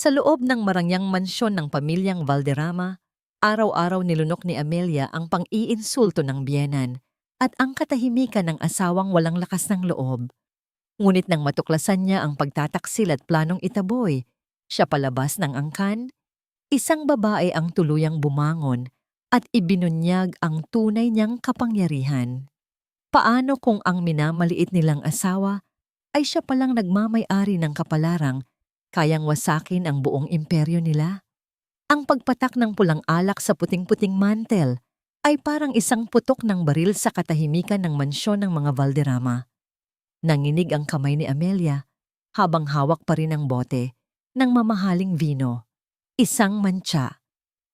Sa loob ng marangyang mansyon ng pamilyang Valderrama, araw-araw nilunok ni Amelia ang pang-iinsulto ng biyenan at ang katahimikan ng asawang walang lakas ng loob. Ngunit nang matuklasan niya ang pagtataksil at planong itaboy, siya palabas ng angkan, isang babae ang tuluyang bumangon at ibinunyag ang tunay niyang kapangyarihan. Paano kung ang minamaliit nilang asawa ay siya palang nagmamay-ari ng kapalarang kayang wasakin ang buong imperyo nila? Ang pagpatak ng pulang alak sa puting-puting mantel ay parang isang putok ng baril sa katahimikan ng mansyon ng mga Valderrama. Nanginig ang kamay ni Amelia habang hawak pa rin ang bote ng mamahaling vino. Isang mantsa,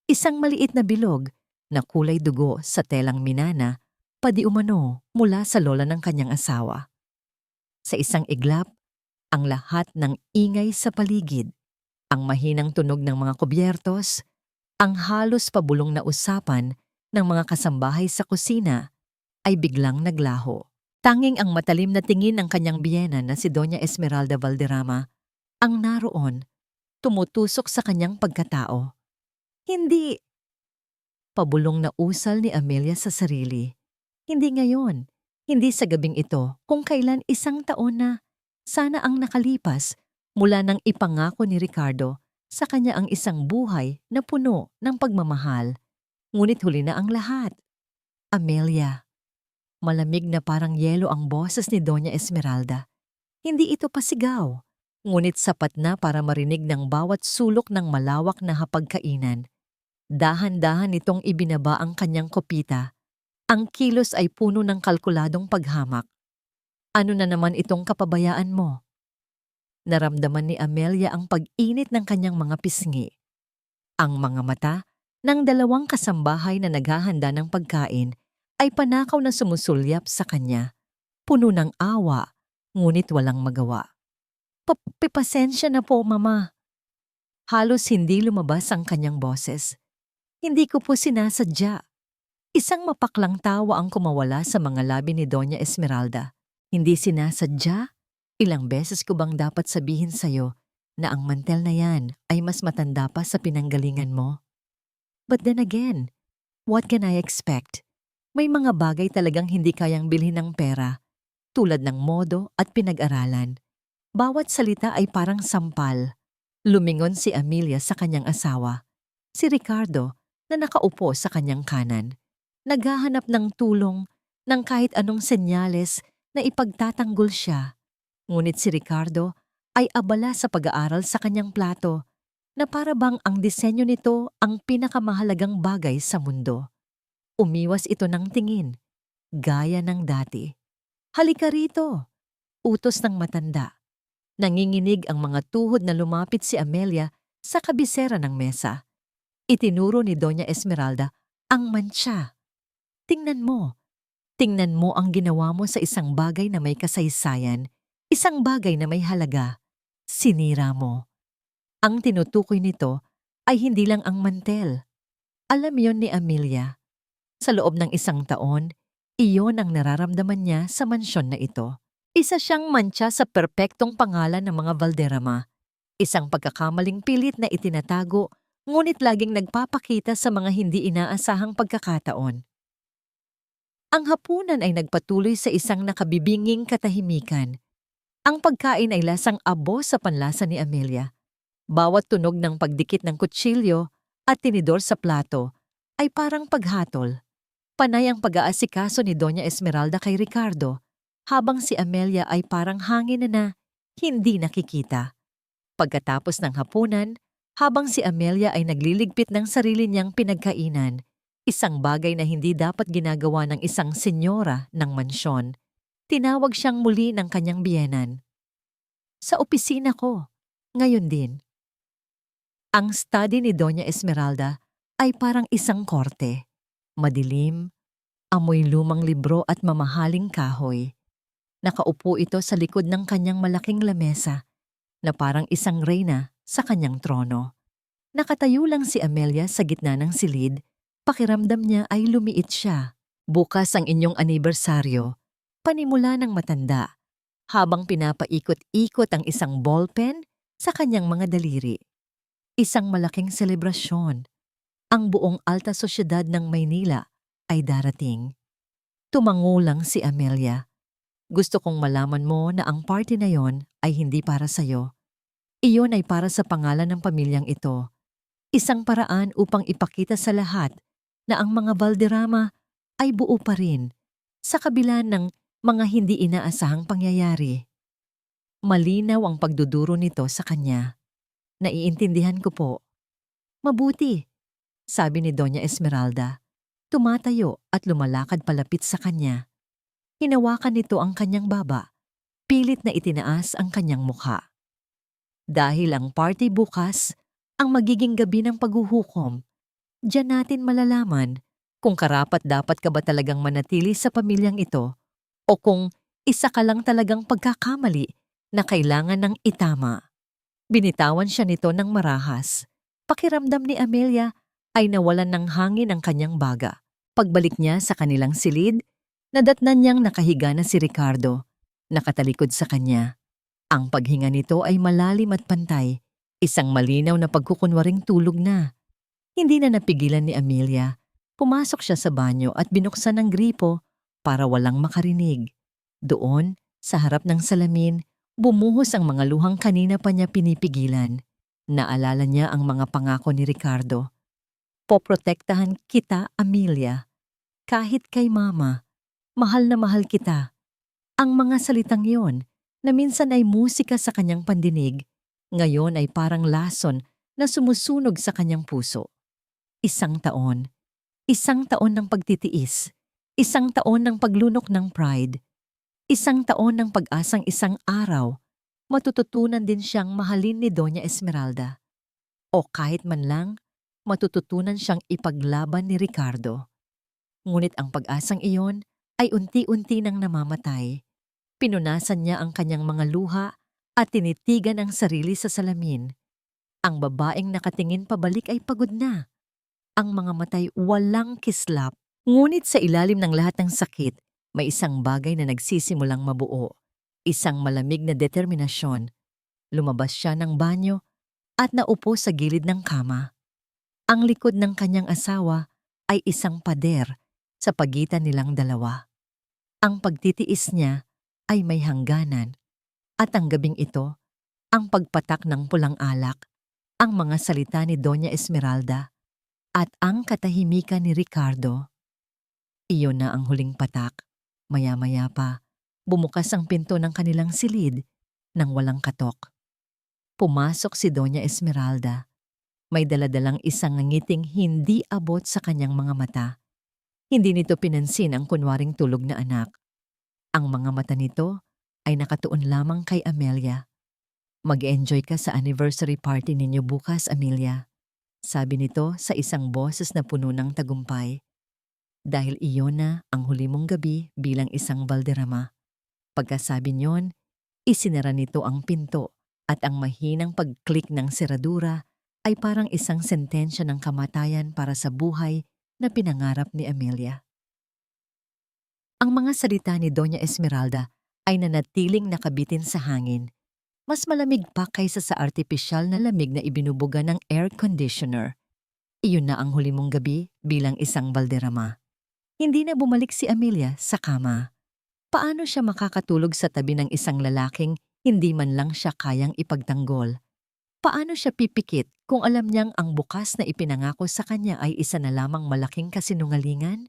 isang maliit na bilog na kulay dugo sa telang minana, padi umano mula sa lola ng kanyang asawa. Sa isang iglap, ang lahat ng ingay sa paligid, ang mahinang tunog ng mga kubyertos, ang halos pabulong na usapan ng mga kasambahay sa kusina ay biglang naglaho. Tanging ang matalim na tingin ng kanyang biyena na si Doña Esmeralda Valderrama ang naroon, tumutusok sa kanyang pagkatao. Hindi! Pabulong na usal ni Amelia sa sarili. Hindi ngayon, hindi sa gabing ito, kung kailan isang taon na sana ang nakalipas mula nang ipangako ni Ricardo sa kanya ang isang buhay na puno ng pagmamahal. Ngunit huli na ang lahat. Amelia. Malamig na parang yelo ang boses ni Doña Esmeralda. Hindi ito pasigaw, ngunit sapat na para marinig ng bawat sulok ng malawak na hapagkainan. Dahan-dahan itong ibinaba ang kanyang kopita. Ang kilos ay puno ng kalkuladong paghamak. Ano na naman itong kapabayaan mo? Naramdaman ni Amelia ang pag-init ng kanyang mga pisngi. Ang mga mata ng dalawang kasambahay na naghahanda ng pagkain ay panakaw na sumusulyap sa kanya. Puno ng awa, ngunit walang magawa. Pasensya na po, Mama. Halos hindi lumabas ang kanyang boses. Hindi ko po sinasadya. Isang mapaklang tawa ang kumawala sa mga labi ni Doña Esmeralda. Hindi sinasadya? Ilang beses ko bang dapat sabihin sa'yo na ang mantel na yan ay mas matanda pa sa pinanggalingan mo? But then again, what can I expect? May mga bagay talagang hindi kayang bilhin ng pera, tulad ng modo at pinag-aralan. Bawat salita ay parang sampal. Lumingon si Amelia sa kanyang asawa, si Ricardo na nakaupo sa kanyang kanan. Naghahanap ng tulong ng kahit anong senyales na ipagtatanggol siya. Ngunit si Ricardo ay abala sa pag-aaral sa kanyang plato na para bang ang disenyo nito ang pinakamahalagang bagay sa mundo. Umiwas ito ng tingin, gaya ng dati. Halika rito, utos ng matanda. Nanginginig ang mga tuhod na lumapit si Amelia sa kabisera ng mesa. Itinuro ni Doña Esmeralda ang mantsa. Tingnan mo ang ginawa mo sa isang bagay na may kasaysayan, isang bagay na may halaga. Sinira mo. Ang tinutukoy nito ay hindi lang ang mantel. Alam yon ni Amelia. Sa loob ng isang taon, iyon ang nararamdaman niya sa mansyon na ito. Isa siyang mantsa sa perpektong pangalan ng mga Valderrama. Isang pagkakamaling pilit na itinatago, ngunit laging nagpapakita sa mga hindi inaasahang pagkakataon. Ang hapunan ay nagpatuloy sa isang nakabibinging katahimikan. Ang pagkain ay lasang abo sa panlasa ni Amelia. Bawat tunog ng pagdikit ng kutsilyo at tinidor sa plato ay parang paghatol. Panay ang pag-aasikaso ni Doña Esmeralda kay Ricardo, habang si Amelia ay parang hangin na hindi nakikita. Pagkatapos ng hapunan, habang si Amelia ay nagliligpit ng sarili niyang pinagkainan, isang bagay na hindi dapat ginagawa ng isang senyora ng mansyon, tinawag siyang muli ng kanyang biyenan. Sa opisina ko, ngayon din. Ang study ni Doña Esmeralda ay parang isang korte. Madilim, amoy lumang libro at mamahaling kahoy. Nakaupo ito sa likod ng kanyang malaking lamesa na parang isang reyna sa kanyang trono. Nakatayo lang si Amelia sa gitna ng silid, pakiramdam niya ay lumiit siya. Bukas ang inyong anibersaryo, panimula ng matanda, habang pinapaikot-ikot ang isang ballpen sa kanyang mga daliri. Isang malaking selebrasyon. Ang buong alta sosyedad ng Maynila ay darating. Tumangulang si Amelia. Gusto kong malaman mo na ang party na yon ay hindi para sa'yo. Iyon ay para sa pangalan ng pamilyang ito. Isang paraan upang ipakita sa lahat na ang mga Valderrama ay buo pa rin sa kabila ng mga hindi inaasahang pangyayari. Malinaw ang pagduduro nito sa kanya. Naiintindihan ko po. Mabuti, sabi ni Doña Esmeralda. Tumatayo at lumalakad palapit sa kanya. Hinawakan nito ang kanyang baba. Pilit na itinaas ang kanyang mukha. Dahil ang party bukas, ang magiging gabi ng paghuhukom, diyan natin malalaman kung karapat-dapat ka ba talagang manatili sa pamilyang ito o kung isa ka lang talagang pagkakamali na kailangan ng itama. Binitawan siya nito ng marahas. Pakiramdam ni Amelia ay nawalan ng hangin ang kanyang baga. Pagbalik niya sa kanilang silid, nadatnan niyang nakahiga na si Ricardo, nakatalikod sa kanya. Ang paghinga nito ay malalim at pantay, isang malinaw na pagkukunwaring tulog na. Hindi na napigilan ni Amelia. Pumasok siya sa banyo at binuksan ang gripo para walang makarinig. Doon, sa harap ng salamin, bumuhos ang mga luhang kanina pa niya pinipigilan. Naalala niya ang mga pangako ni Ricardo. Poprotektahan kita, Amelia. Kahit kay mama, mahal na mahal kita. Ang mga salitang yon na minsan ay musika sa kanyang pandinig, ngayon ay parang lason na sumusunog sa kanyang puso. Isang taon ng pagtitiis, isang taon ng paglunok ng pride, isang taon ng pag-asang isang araw, matututunan din siyang mahalin ni Doña Esmeralda. O kahit man lang, matututunan siyang ipaglaban ni Ricardo. Ngunit ang pag-asang iyon ay unti-unti nang namamatay. Pinunasan niya ang kanyang mga luha at tinitigan ang sarili sa salamin. Ang babaeng nakatingin pabalik ay pagod na. Ang mga matay walang kislap. Ngunit sa ilalim ng lahat ng sakit, may isang bagay na nagsisimulang mabuo. Isang malamig na determinasyon. Lumabas siya ng banyo at naupo sa gilid ng kama. Ang likod ng kanyang asawa ay isang pader sa pagitan nilang dalawa. Ang pagtitiis niya ay may hangganan at ang gabing ito, ang pagpatak ng pulang alak, ang mga salita ni Doña Esmeralda at ang katahimikan ni Ricardo. Iyon na ang huling patak. Maya-maya pa, bumukas ang pinto ng kanilang silid nang walang katok. Pumasok si Doña Esmeralda. May daladalang isang ngiting hindi abot sa kanyang mga mata. Hindi nito pinansin ang kunwaring tulog na anak. Ang mga mata nito ay nakatuon lamang kay Amelia. Mag-enjoy ka sa anniversary party ninyo bukas, Amelia. Sabi nito sa isang boses na puno ng tagumpay. Dahil iyon na ang huli mong gabi bilang isang Valderrama. Pagkasabi niyon, isinara nito ang pinto at ang mahinang pag-click ng seradura ay parang isang sentensya ng kamatayan para sa buhay na pinangarap ni Amelia. Ang mga salita ni Doña Esmeralda ay nanatiling nakabitin sa hangin. Mas malamig pa kaysa sa artipisyal na lamig na ibinubuga ng air conditioner. Iyon na ang huli mong gabi bilang isang Valderrama. Hindi na bumalik si Amelia sa kama. Paano siya makakatulog sa tabi ng isang lalaking hindi man lang siya kayang ipagtanggol? Paano siya pipikit kung alam niyang ang bukas na ipinangako sa kanya ay isa na lamang malaking kasinungalingan?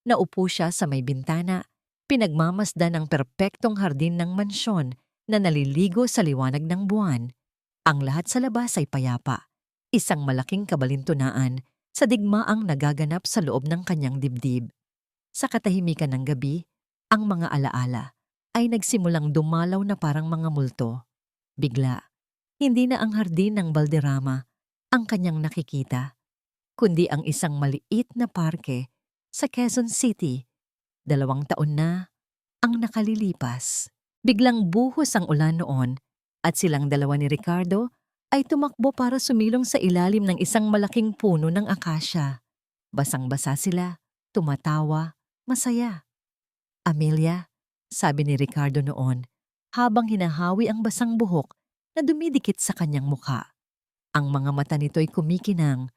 Naupo siya sa may bintana, pinagmamasdan ang perpektong hardin ng mansyon na naliligo sa liwanag ng buwan. Ang lahat sa labas ay payapa, isang malaking kabalintunaan sa digmaang nagaganap sa loob ng kanyang dibdib. Sa katahimikan ng gabi, ang mga alaala ay nagsimulang dumalaw na parang mga multo. Bigla, hindi na ang hardin ng Valderrama ang kanyang nakikita, kundi ang isang maliit na parke sa Quezon City. 2 taon na ang nakalilipas. Biglang buhos ang ulan noon at silang dalawa ni Ricardo ay tumakbo para sumilong sa ilalim ng isang malaking puno ng akasya. Basang-basa sila, tumatawa, masaya. Amelia, sabi ni Ricardo noon habang hinahawi ang basang buhok na dumidikit sa kanyang mukha. Ang mga mata nito'y kumikinang,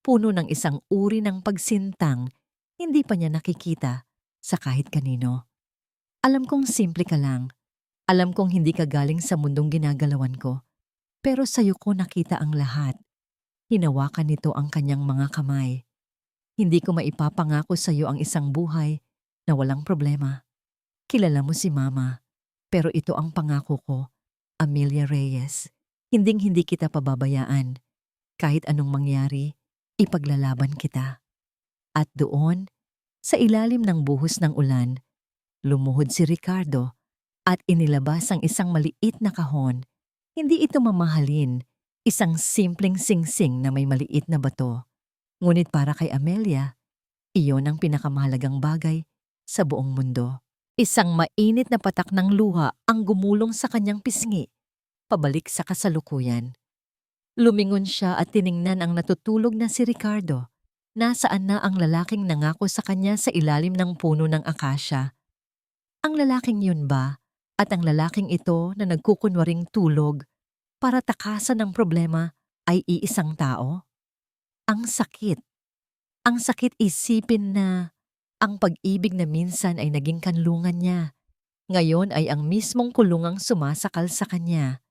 puno ng isang uri ng pagsintang hindi pa niya nakikita sa kahit kanino. Alam kong simple ka lang. Alam kong hindi ka galing sa mundong ginagalawan ko. Pero sa'yo ko nakita ang lahat. Hinawakan nito ang kanyang mga kamay. Hindi ko maipapangako sa'yo ang isang buhay na walang problema. Kilala mo si Mama. Pero ito ang pangako ko, Amelia Reyes. Hinding-hindi kita pababayaan. Kahit anong mangyari, ipaglalaban kita. At doon, sa ilalim ng buhos ng ulan, lumuhod si Ricardo at inilabas ang isang maliit na kahon. Hindi ito mamahalin, isang simpleng singsing na may maliit na bato. Ngunit para kay Amelia, iyon ang pinakamahalagang bagay sa buong mundo. Isang mainit na patak ng luha ang gumulong sa kanyang pisngi, pabalik sa kasalukuyan. Lumingon siya at tiningnan ang natutulog na si Ricardo. Nasaan na ang lalaking nangako sa kanya sa ilalim ng puno ng akasya? Ang lalaking yun ba at ang lalaking ito na nagkukunwaring tulog para takasan ng problema ay iisang tao? Ang sakit. Ang sakit isipin na ang pag-ibig na minsan ay naging kanlungan niya. Ngayon ay ang mismong kulungang sumasakal sa kanya.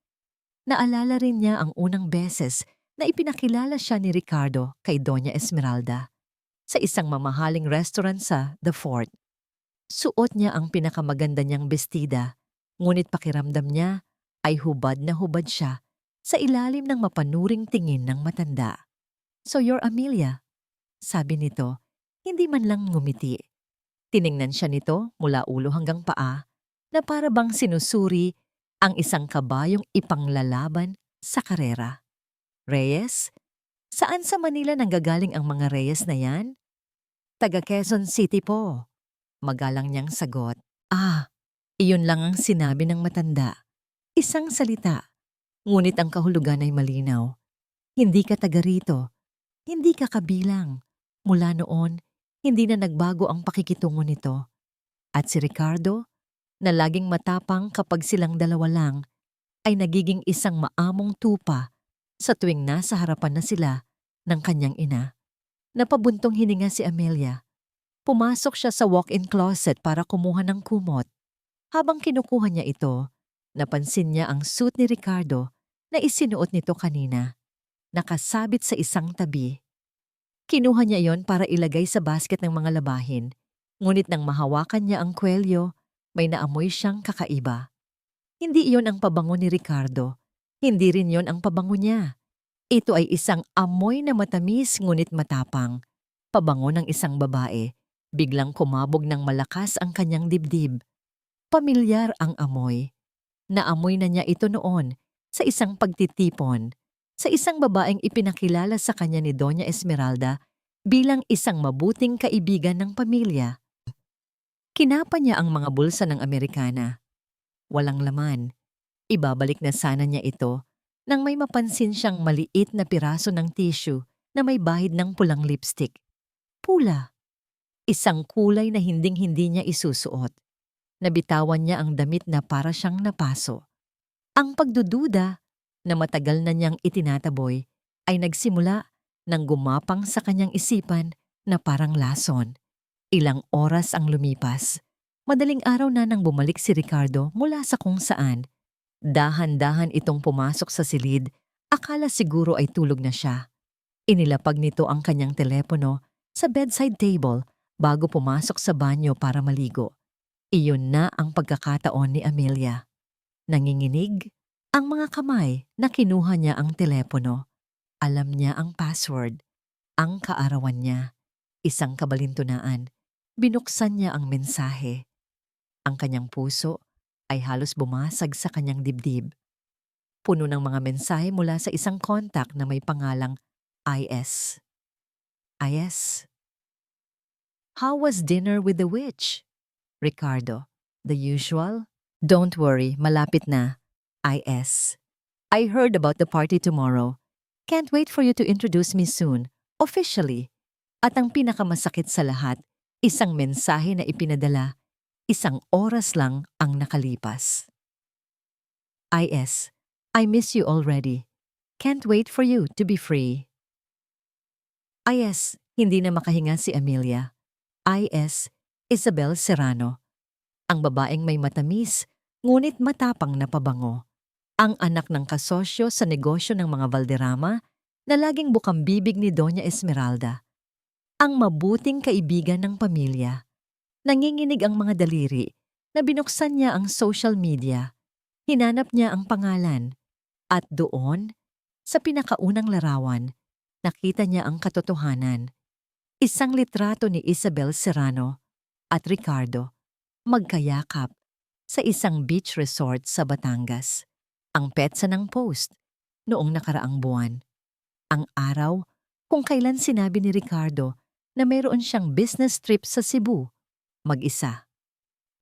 Naalala rin niya ang unang beses na ipinakilala siya ni Ricardo kay Doña Esmeralda sa isang mamahaling restaurant sa The Fort. Suot niya ang pinakamaganda niyang bestida, ngunit pakiramdam niya ay hubad na hubad siya sa ilalim ng mapanuring tingin ng matanda. "So you're Amelia?" sabi nito, hindi man lang ngumiti. Tiningnan siya nito mula ulo hanggang paa na para bang sinusuri ang isang kabayong ipanglalaban sa karera. "Reyes? Saan sa Manila nanggagaling ang mga Reyes na yan?" "Taga Quezon City po." Magalang niyang sagot. "Ah, iyon lang ang sinabi ng matanda. Isang salita, ngunit ang kahulugan ay malinaw. Hindi ka taga rito, hindi ka kabilang." Mula noon, hindi na nagbago ang pakikitungo nito. At si Ricardo, na laging matapang kapag silang dalawa lang, ay nagiging isang maamong tupa sa tuwing nasa harapan na sila ng kanyang ina. Napabuntong hininga si Amelia. Pumasok siya sa walk-in closet para kumuha ng kumot. Habang kinukuha niya ito, napansin niya ang suit ni Ricardo na isinuot nito kanina, nakasabit sa isang tabi. Kinuha niya iyon para ilagay sa basket ng mga labahin, ngunit nang mahawakan niya ang kwelyo, may naamoy siyang kakaiba. Hindi iyon ang pabango ni Ricardo, hindi rin iyon ang pabango niya. Ito ay isang amoy na matamis ngunit matapang, pabango ng isang babae. Biglang kumabog ng malakas ang kanyang dibdib. Pamilyar ang amoy. Naamoy na niya ito noon sa isang pagtitipon, sa isang babaeng ipinakilala sa kanya ni Doña Esmeralda bilang isang mabuting kaibigan ng pamilya. Kinapa niya ang mga bulsa ng Amerikana. Walang laman. Ibabalik na sana niya ito nang may mapansin siyang maliit na piraso ng tissue na may bahid ng pulang lipstick. Pula. Isang kulay na hinding-hindi niya isusuot. Nabitawan niya ang damit na para siyang napaso. Ang pagdududa na matagal na niyang itinataboy ay nagsimula nang gumapang sa kanyang isipan na parang lason. Ilang oras ang lumipas. Madaling araw na nang bumalik si Ricardo mula sa kung saan. Dahan-dahan itong pumasok sa silid, akala siguro ay tulog na siya. Inilapag nito ang kanyang telepono sa bedside table bago pumasok sa banyo para maligo. Iyon na ang pagkakataon ni Amelia. Nanginginig ang mga kamay na kinuha niya ang telepono. Alam niya ang password, ang kaarawan niya, isang kabalintunaan. Binuksan niya ang mensahe. Ang kanyang puso ay halos bumasag sa kanyang dibdib. Puno ng mga mensahe mula sa isang contact na may pangalang IS. IS. "How was dinner with the witch?" Ricardo. "The usual?" "Don't worry, malapit na." IS. "I heard about the party tomorrow. Can't wait for you to introduce me soon, officially." At ang pinakamasakit sa lahat, isang mensahe na ipinadala, isang oras lang ang nakalipas. IS. "I miss you already. can't wait for you to be free. IS, hindi na makahinga si Amelia. IS, Isabel Serrano. Ang babaeng may matamis, ngunit matapang na pabango. Ang anak ng kasosyo sa negosyo ng mga Valderrama na laging bukang bibig ni Doña Esmeralda. Ang mabuting kaibigan ng pamilya. Nanginginig ang mga daliri na binuksan niya ang social media. Hinanap niya ang pangalan. At doon, sa pinakaunang larawan, nakita niya ang katotohanan. Isang litrato ni Isabel Serrano at Ricardo magkayakap sa isang beach resort sa Batangas. Ang petsa ng post noong nakaraang buwan. Ang araw kung kailan sinabi ni Ricardo na mayroon siyang business trip sa Cebu, mag-isa.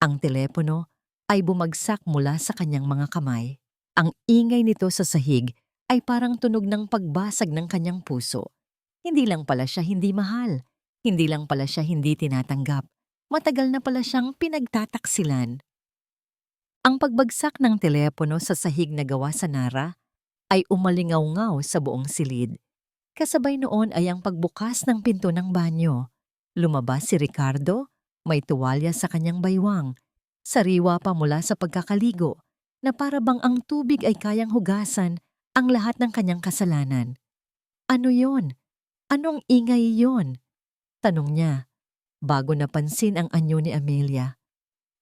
Ang telepono ay bumagsak mula sa kanyang mga kamay. Ang ingay nito sa sahig ay parang tunog ng pagbasag ng kanyang puso. Hindi lang pala siya hindi mahal. Hindi lang pala siya hindi tinatanggap. Matagal na pala siyang pinagtataksilan. Ang pagbagsak ng telepono sa sahig na gawa sa Nara ay umalingaw-ngaw sa buong silid. Kasabay noon ay ang pagbukas ng pinto ng banyo. Lumabas si Ricardo, may tuwalya sa kanyang baywang. Sariwa pa mula sa pagkakaligo na para bang ang tubig ay kayang hugasan ang lahat ng kanyang kasalanan. Ano yon? Anong ingay yon? Tanong niya, bago napansin ang anyo ni Amelia.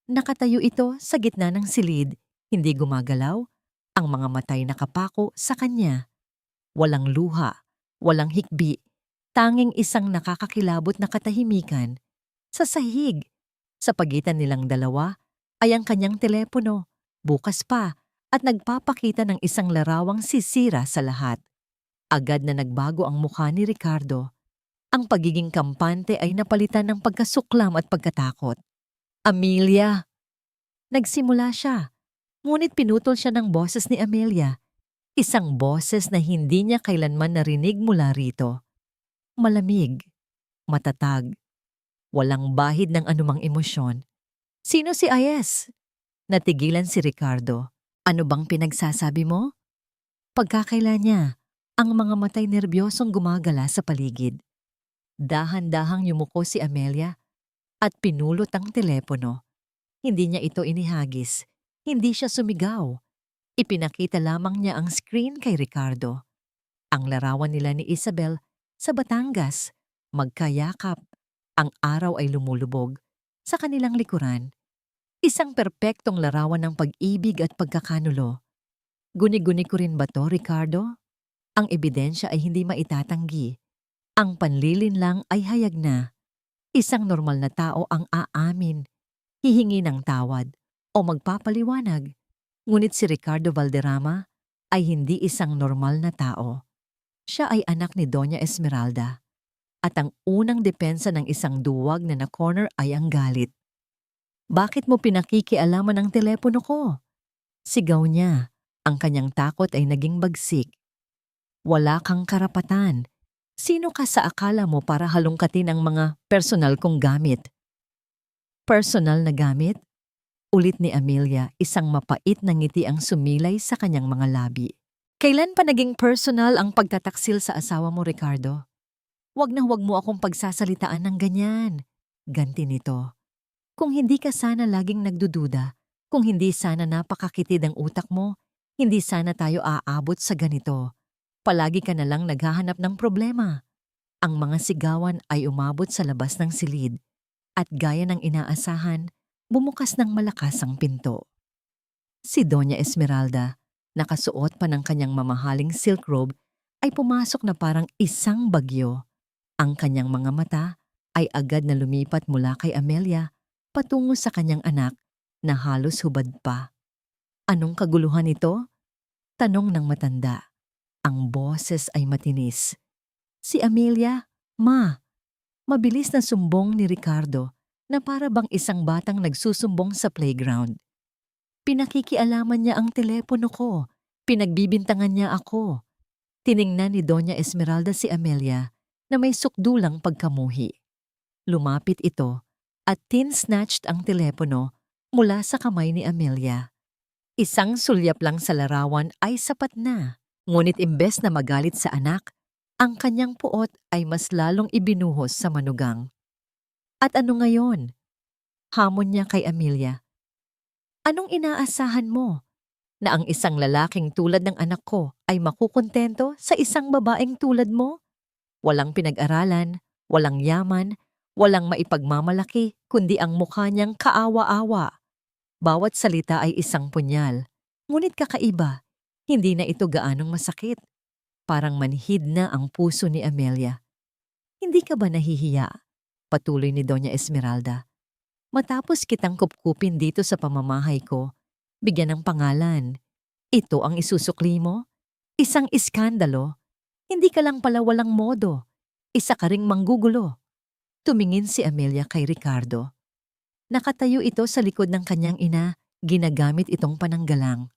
Nakatayo ito sa gitna ng silid, hindi gumagalaw, ang mga matay nakapako sa kanya. Walang luha, walang hikbi, tanging isang nakakakilabot na katahimikan. Sa sahig, sa pagitan nilang dalawa, ay ang kanyang telepono, bukas pa, at nagpapakita ng isang larawang sisira sa lahat. Agad na nagbago ang mukha ni Ricardo. Ang pagiging kampante ay napalitan ng pagkasuklam at pagkatakot. Amelia! Nagsimula siya, ngunit pinutol siya ng boses ni Amelia. Isang boses na hindi niya kailanman narinig mula rito. Malamig, matatag, walang bahid ng anumang emosyon. Sino si Ayes? Natigilan si Ricardo. Ano bang pinagsasabi mo? Pagkakaila niya, ang mga matay nerbyosong gumagala sa paligid. Dahan-dahang yumuko si Amelia at pinulot ang telepono. Hindi niya ito inihagis. Hindi siya sumigaw. Ipinakita lamang niya ang screen kay Ricardo. Ang larawan nila ni Isabel sa Batangas, magkayakap. Ang araw ay lumulubog sa kanilang likuran. Isang perpektong larawan ng pag-ibig at pagkakanulo. Guni-guni ko rin ba to, Ricardo? Ang ebidensya ay hindi maitatanggi. Ang panlilin lang ay hayag na. Isang normal na tao ang aamin, hihingi ng tawad o magpapaliwanag. Ngunit si Ricardo Valderrama ay hindi isang normal na tao. Siya ay anak ni Doña Esmeralda. At ang unang depensa ng isang duwag na na-corner ay ang galit. Bakit mo pinakikialaman ang telepono ko? Sigaw niya. Ang kanyang takot ay naging bagsik. Wala kang karapatan. Sino ka sa akala mo para halongkatin ang mga personal kong gamit? Personal na gamit? Ulit ni Amelia, isang mapait na ngiti ang sumilay sa kanyang mga labi. Kailan pa naging personal ang pagtataksil sa asawa mo, Ricardo? Huwag na huwag mo akong pagsasalitaan ng ganyan. Ganti nito. Kung hindi ka sana laging nagdududa, kung hindi sana napakakitid ang utak mo, hindi sana tayo aabot sa ganito. Palagi ka na lang naghahanap ng problema. Ang mga sigawan ay umabot sa labas ng silid at gaya ng inaasahan, bumukas ng malakas ang pinto. Si Doña Esmeralda, nakasuot pa ng kanyang mamahaling silk robe, ay pumasok na parang isang bagyo. Ang kanyang mga mata ay agad na lumipat mula kay Amelia patungo sa kanyang anak na halos hubad pa. Anong kaguluhan ito? Tanong ng matanda. Ang boses ay matinis. Si Amelia, Ma, mabilis na sumbong ni Ricardo na para bang isang batang nagsusumbong sa playground. Pinakikialaman niya ang telepono ko. Pinagbibintangan niya ako. Tiningnan ni Doña Esmeralda si Amelia na may sukdulang pagkamuhi. Lumapit ito at tin-snatched ang telepono mula sa kamay ni Amelia. Isang sulyap lang sa larawan ay sapat na. Ngunit imbes na magalit sa anak, ang kanyang puot ay mas lalong ibinuhos sa manugang. At ano ngayon? Hamon niya kay Amelia. Anong inaasahan mo? Na ang isang lalaking tulad ng anak ko ay makukontento sa isang babaeng tulad mo? Walang pinag-aralan, walang yaman, walang maipagmamalaki, kundi ang mukha niyang kaawa-awa. Bawat salita ay isang punyal. Ngunit kakaiba, hindi na ito gaanong masakit. Parang manhid na ang puso ni Amelia. Hindi ka ba nahihiya? Patuloy ni Doña Esmeralda. Matapos kitang kupkupin dito sa pamamahay ko, bigyan ng pangalan. Ito ang isusukli mo? Isang iskandalo? Hindi ka lang pala walang modo. Isa ka ring manggugulo. Tumingin si Amelia kay Ricardo. Nakatayo ito sa likod ng kanyang ina, ginagamit itong pananggalang.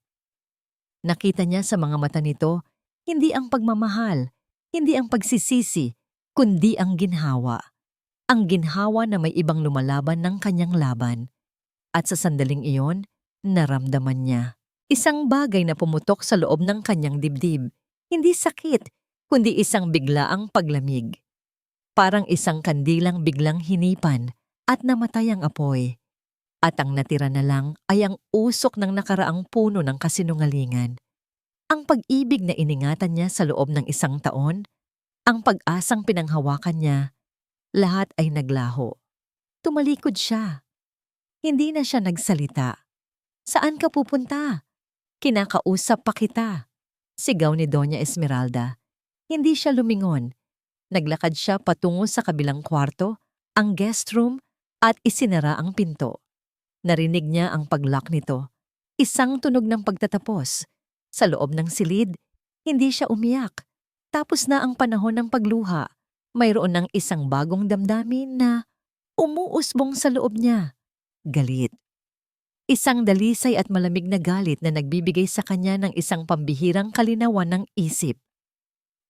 Nakita niya sa mga mata nito, hindi ang pagmamahal, hindi ang pagsisisi, kundi ang ginhawa. Ang ginhawa na may ibang lumalaban ng kanyang laban. At sa sandaling iyon, naramdaman niya. Isang bagay na pumutok sa loob ng kanyang dibdib. Hindi sakit, kundi isang biglaang paglamig. Parang isang kandilang biglang hinipan at namatay ang apoy. At ang natira na lang ay ang usok ng nakaraang puno ng kasinungalingan. Ang pag-ibig na iningatan niya sa loob ng isang taon, ang pag-asang pinanghawakan niya, lahat ay naglaho. Tumalikod siya. Hindi na siya nagsalita. Saan ka pupunta? Kinakausap pa kita. Sigaw ni Doña Esmeralda. Hindi siya lumingon. Naglakad siya patungo sa kabilang kwarto, ang guest room, at isinara ang pinto. Narinig niya ang pag-lock nito. Isang tunog ng pagtatapos. Sa loob ng silid, hindi siya umiyak. Tapos na ang panahon ng pagluha. Mayroon ng isang bagong damdamin na umuusbong sa loob niya. Galit. Isang dalisay at malamig na galit na nagbibigay sa kanya ng isang pambihirang kalinawan ng isip.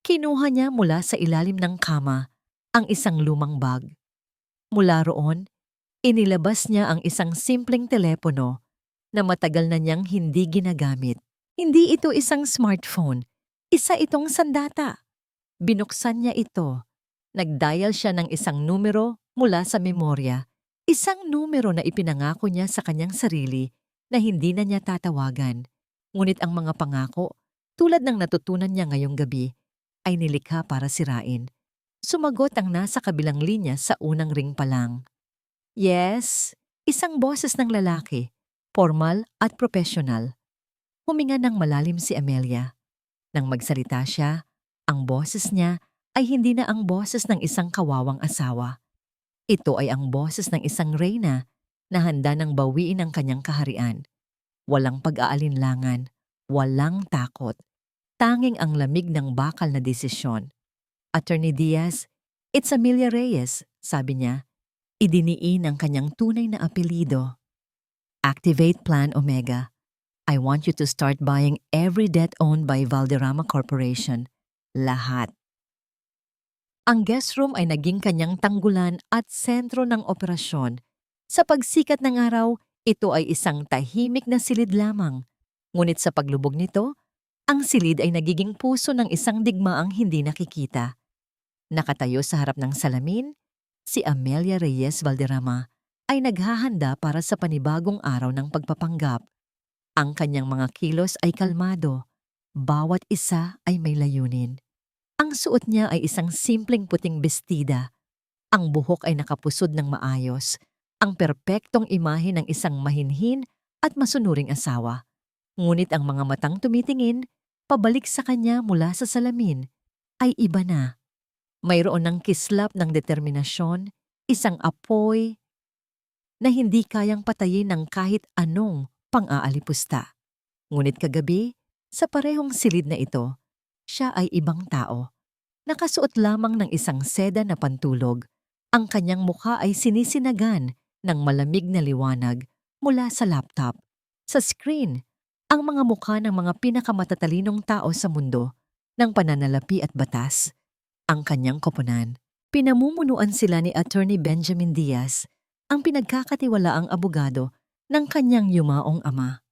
Kinuha niya mula sa ilalim ng kama ang isang lumang bag. Mula roon, inilabas niya ang isang simpleng telepono na matagal na niyang hindi ginagamit. Hindi ito isang smartphone, isa itong sandata. Binuksan niya ito. Nag-dial siya ng isang numero mula sa memorya. Isang numero na ipinangako niya sa kanyang sarili na hindi na niya tatawagan. Ngunit ang mga pangako, tulad ng natutunan niya ngayong gabi, ay nilikha para sirain. Sumagot ang nasa kabilang linya sa unang ring pa lang. Yes, isang boses ng lalaki, formal at professional. Huminga ng malalim si Amelia. Nang magsalita siya, ang boses niya ay hindi na ang boses ng isang kawawang asawa. Ito ay ang boses ng isang reyna na handa nang bawiin ang kanyang kaharian. Walang pag-aalinlangan, walang takot. Tanging ang lamig ng bakal na desisyon. Attorney Diaz, it's Amelia Reyes, sabi niya. Idiniin ang kanyang tunay na apelido. Activate Plan Omega. I want you to start buying every debt owned by Valderrama Corporation. Lahat. Ang guest room ay naging kanyang tanggulan at sentro ng operasyon. Sa pagsikat ng araw, ito ay isang tahimik na silid lamang. Ngunit sa paglubog nito, ang silid ay nagiging puso ng isang digmaang hindi nakikita. Nakatayo sa harap ng salamin, si Amelia Reyes Valderrama ay naghahanda para sa panibagong araw ng pagpapanggap. Ang kanyang mga kilos ay kalmado. Bawat isa ay may layunin. Ang suot niya ay isang simpleng puting bestida. Ang buhok ay nakapusod ng maayos. Ang perpektong imahe ng isang mahinhin at masunuring asawa. Ngunit ang mga matang tumitingin, pabalik sa kanya mula sa salamin, ay iba na. Mayroon ng kislap ng determinasyon, isang apoy na hindi kayang patayin ng kahit anong pang-aalipusta. Ngunit kagabi, sa parehong silid na ito, siya ay ibang tao. Nakasuot lamang ng isang seda na pantulog. Ang kanyang mukha ay sinisinagan ng malamig na liwanag mula sa laptop. Sa screen, ang mga mukha ng mga pinakamatatalinong tao sa mundo ng pananalapi at batas. Ang kanyang koponan. Pinamumunuan sila ni Attorney Benjamin Diaz, ang pinagkakatiwalaang abogado ng kanyang yumaong ama.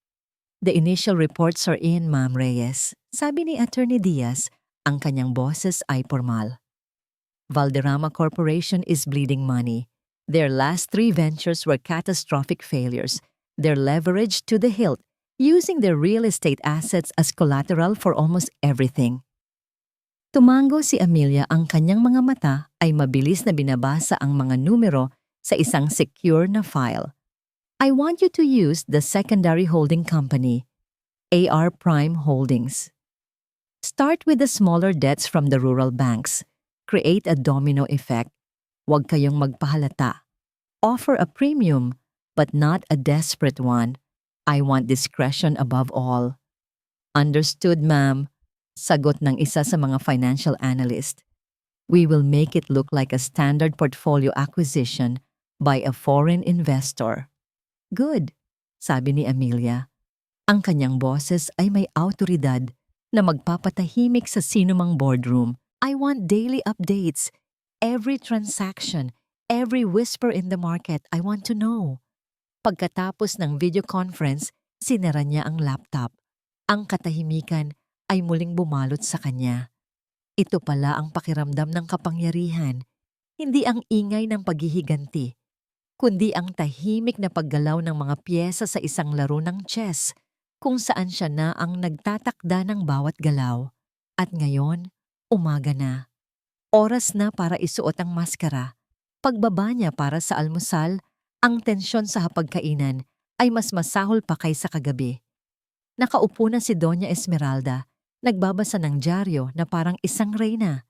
The initial reports are in, Ma'am Reyes. Sabi ni Attorney Diaz, ang kanyang boses ay formal. Valderrama Corporation is bleeding money. Their last 3 ventures were catastrophic failures. They're leveraged to the hilt, using their real estate assets as collateral for almost everything. Tumango si Amelia, ang kanyang mga mata ay mabilis na binabasa ang mga numero sa isang secure na file. I want you to use the secondary holding company, AR Prime Holdings. Start with the smaller debts from the rural banks. Create a domino effect. Huwag kayong magpahalata. Offer a premium, but not a desperate one. I want discretion above all. Understood, ma'am. Sagot ng isa sa mga financial analyst. We will make it look like a standard portfolio acquisition by a foreign investor. Good, sabi ni Amelia. Ang kanyang boses ay may awtoridad na magpapatahimik sa sinumang boardroom. I want daily updates. Every transaction, every whisper in the market, I want to know. Pagkatapos ng video conference, sinara niya ang laptop. Ang katahimikan ay muling bumalot sa kanya. Ito pala ang pakiramdam ng kapangyarihan, hindi ang ingay ng paghihiganti, kundi ang tahimik na paggalaw ng mga piyesa sa isang laro ng chess, kung saan siya na ang nagtatakda ng bawat galaw. At ngayon, umaga na. Oras na para isuot ang maskara. Pagbaba niya para sa almusal, ang tensyon sa hapagkainan ay mas masahol pa kaysa kagabi. Nakaupo na si Doña Esmeralda, nagbabasa ng dyaryo na parang isang reyna.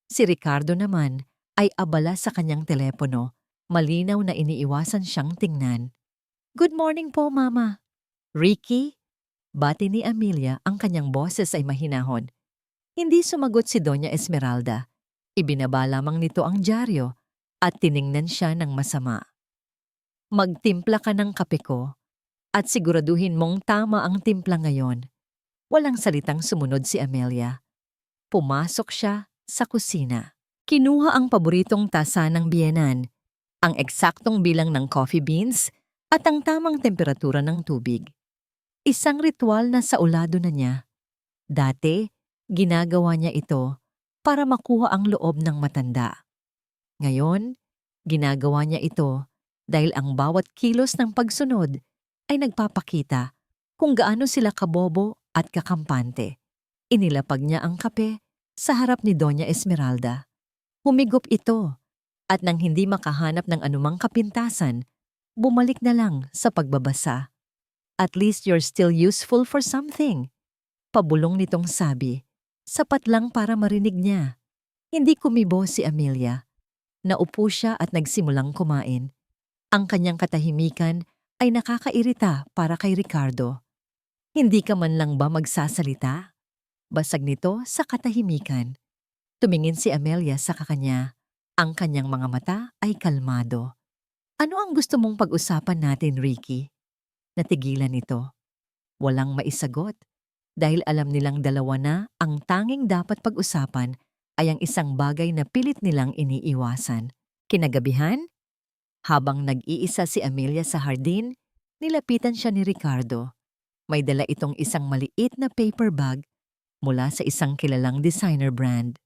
Si Ricardo naman ay abala sa kanyang telepono, malinaw na iniiwasan siyang tingnan. Good morning po, Mama. Ricky? Bati ni Amelia, ang kanyang boses ay mahinahon. Hindi sumagot si Doña Esmeralda. Ibinaba lamang nito ang dyaryo at tiningnan siya ng masama. Magtimpla ka ng kape ko at siguraduhin mong tama ang timpla ngayon. Walang salitang sumunod si Amelia. Pumasok siya sa kusina. Kinuha ang paboritong tasa ng biyenan, ang eksaktong bilang ng coffee beans at ang tamang temperatura ng tubig. Isang ritual na saulado na niya. Dati, ginagawa niya ito para makuha ang loob ng matanda. Ngayon, ginagawa niya ito dahil ang bawat kilos ng pagsunod ay nagpapakita kung gaano sila kabobo at kakampante. Inilapag niya ang kape sa harap ni Doña Esmeralda. Humigop ito at nang hindi makahanap ng anumang kapintasan, bumalik na lang sa pagbabasa. At least you're still useful for something. Pabulong nitong sabi, sapat lang para marinig niya. Hindi kumibo si Amelia. Naupo siya at nagsimulang kumain. Ang kanyang katahimikan ay nakakairita para kay Ricardo. Hindi ka man lang ba magsasalita? Basag nito sa katahimikan. Tumingin si Amelia sa kakanya. Ang kanyang mga mata ay kalmado. Ano ang gusto mong pag-usapan natin, Ricky? Natigilan ito. Walang maisagot dahil alam nilang dalawa na ang tanging dapat pag-usapan ay ang isang bagay na pilit nilang iniiwasan. Kinagabihan, habang nag-iisa si Amelia sa hardin, nilapitan siya ni Ricardo. May dala itong isang maliit na paper bag mula sa isang kilalang designer brand.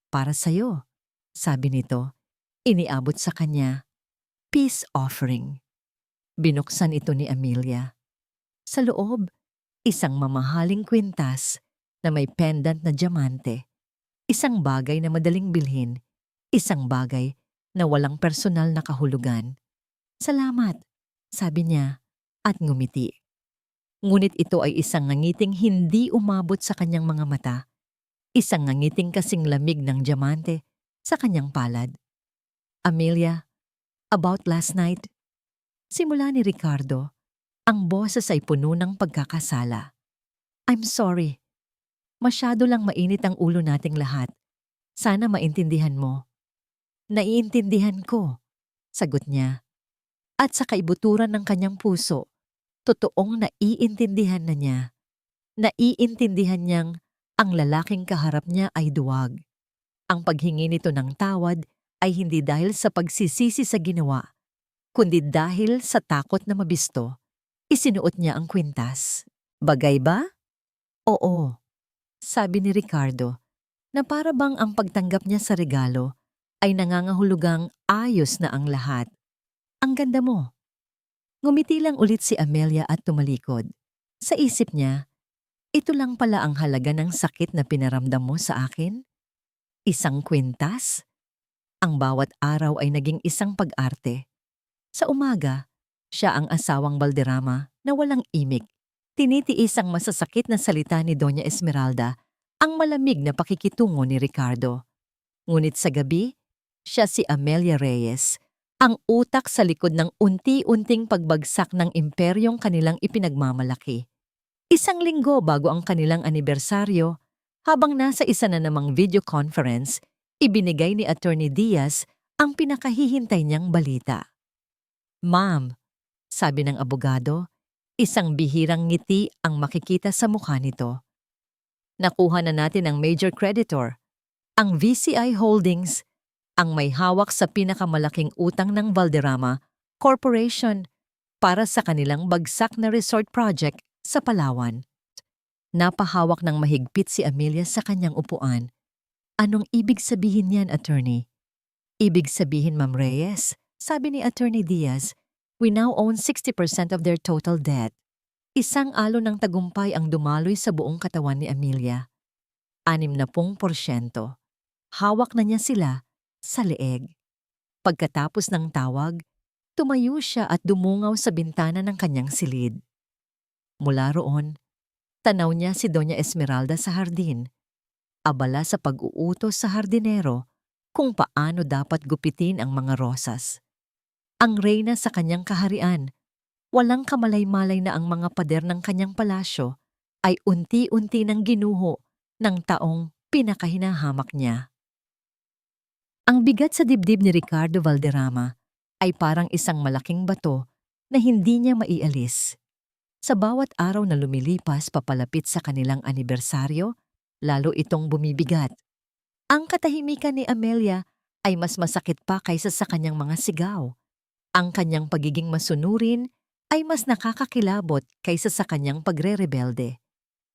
Para sa'yo, sabi nito, iniabot sa kanya. Peace offering. Binuksan ito ni Amelia. Sa loob, isang mamahaling kwintas na may pendant na diamante. Isang bagay na madaling bilhin. Isang bagay na walang personal na kahulugan. Salamat, sabi niya at ngumiti. Ngunit ito ay isang ngangiting hindi umabot sa kanyang mga mata. Isang ngangiting kasing lamig ng diamante sa kanyang palad. Amelia, about last night. Simula ni Ricardo, ang boses ay puno ng pagkakasala. I'm sorry. Masyado lang mainit ang ulo nating lahat. Sana maintindihan mo. Naiintindihan ko, sagot niya. At sa kaibuturan ng kanyang puso, totoong naiintindihan na niya. Naiintindihan niyang ang lalaking kaharap niya ay duwag. Ang paghingi nito ng tawad ay hindi dahil sa pagsisisi sa ginawa, kundi dahil sa takot na mabisto. Isinuot niya ang kwintas. Bagay ba? Oo, sabi ni Ricardo, na para bang ang pagtanggap niya sa regalo ay nangangahulugang ayos na ang lahat. Ang ganda mo. Ngumiti lang ulit si Amelia at tumalikod. Sa isip niya, ito lang pala ang halaga ng sakit na pinaramdam mo sa akin? Isang kwintas? Ang bawat araw ay naging isang pag-arte. Sa umaga, siya ang asawang Valderrama na walang imik. Tinitiis ang masasakit na salita ni Doña Esmeralda, ang malamig na pakikitungo ni Ricardo. Ngunit sa gabi, siya si Amelia Reyes, ang utak sa likod ng unti-unting pagbagsak ng imperyong kanilang ipinagmamalaki. Isang linggo bago ang kanilang anibersaryo, habang nasa isa na namang video conference, ibinigay ni Attorney Diaz ang pinakahihintay niyang balita. Ma'am, sabi ng abogado, isang bihirang ngiti ang makikita sa mukha nito. Nakuha na natin ang major creditor, ang VCI Holdings, ang may hawak sa pinakamalaking utang ng Valderrama Corporation para sa kanilang bagsak na resort project sa Palawan. Napahawak ng mahigpit si Amelia sa kanyang upuan. Anong ibig sabihin yan, attorney? Ibig sabihin, Ma'am Reyes, sabi ni Attorney Diaz, we now own 60% of their total debt. Isang alon ng tagumpay ang dumaloy sa buong katawan ni Amelia. 60%. Hawak na niya sila sa leeg. Pagkatapos ng tawag, tumayo siya at dumungaw sa bintana ng kanyang silid. Mula roon, tanaw niya si Doña Esmeralda sa hardin, abala sa pag-uutos sa hardinero kung paano dapat gupitin ang mga rosas. Ang reyna sa kanyang kaharian, walang kamalay-malay na ang mga pader ng kanyang palasyo ay unti-unti nang ginuho ng taong pinakahinahamak niya. Ang bigat sa dibdib ni Ricardo Valderrama ay parang isang malaking bato na hindi niya maialis. Sa bawat araw na lumilipas papalapit sa kanilang anibersaryo, lalo itong bumibigat. Ang katahimikan ni Amelia ay mas masakit pa kaysa sa kanyang mga sigaw. Ang kanyang pagiging masunurin ay mas nakakakilabot kaysa sa kanyang pagre-rebelde.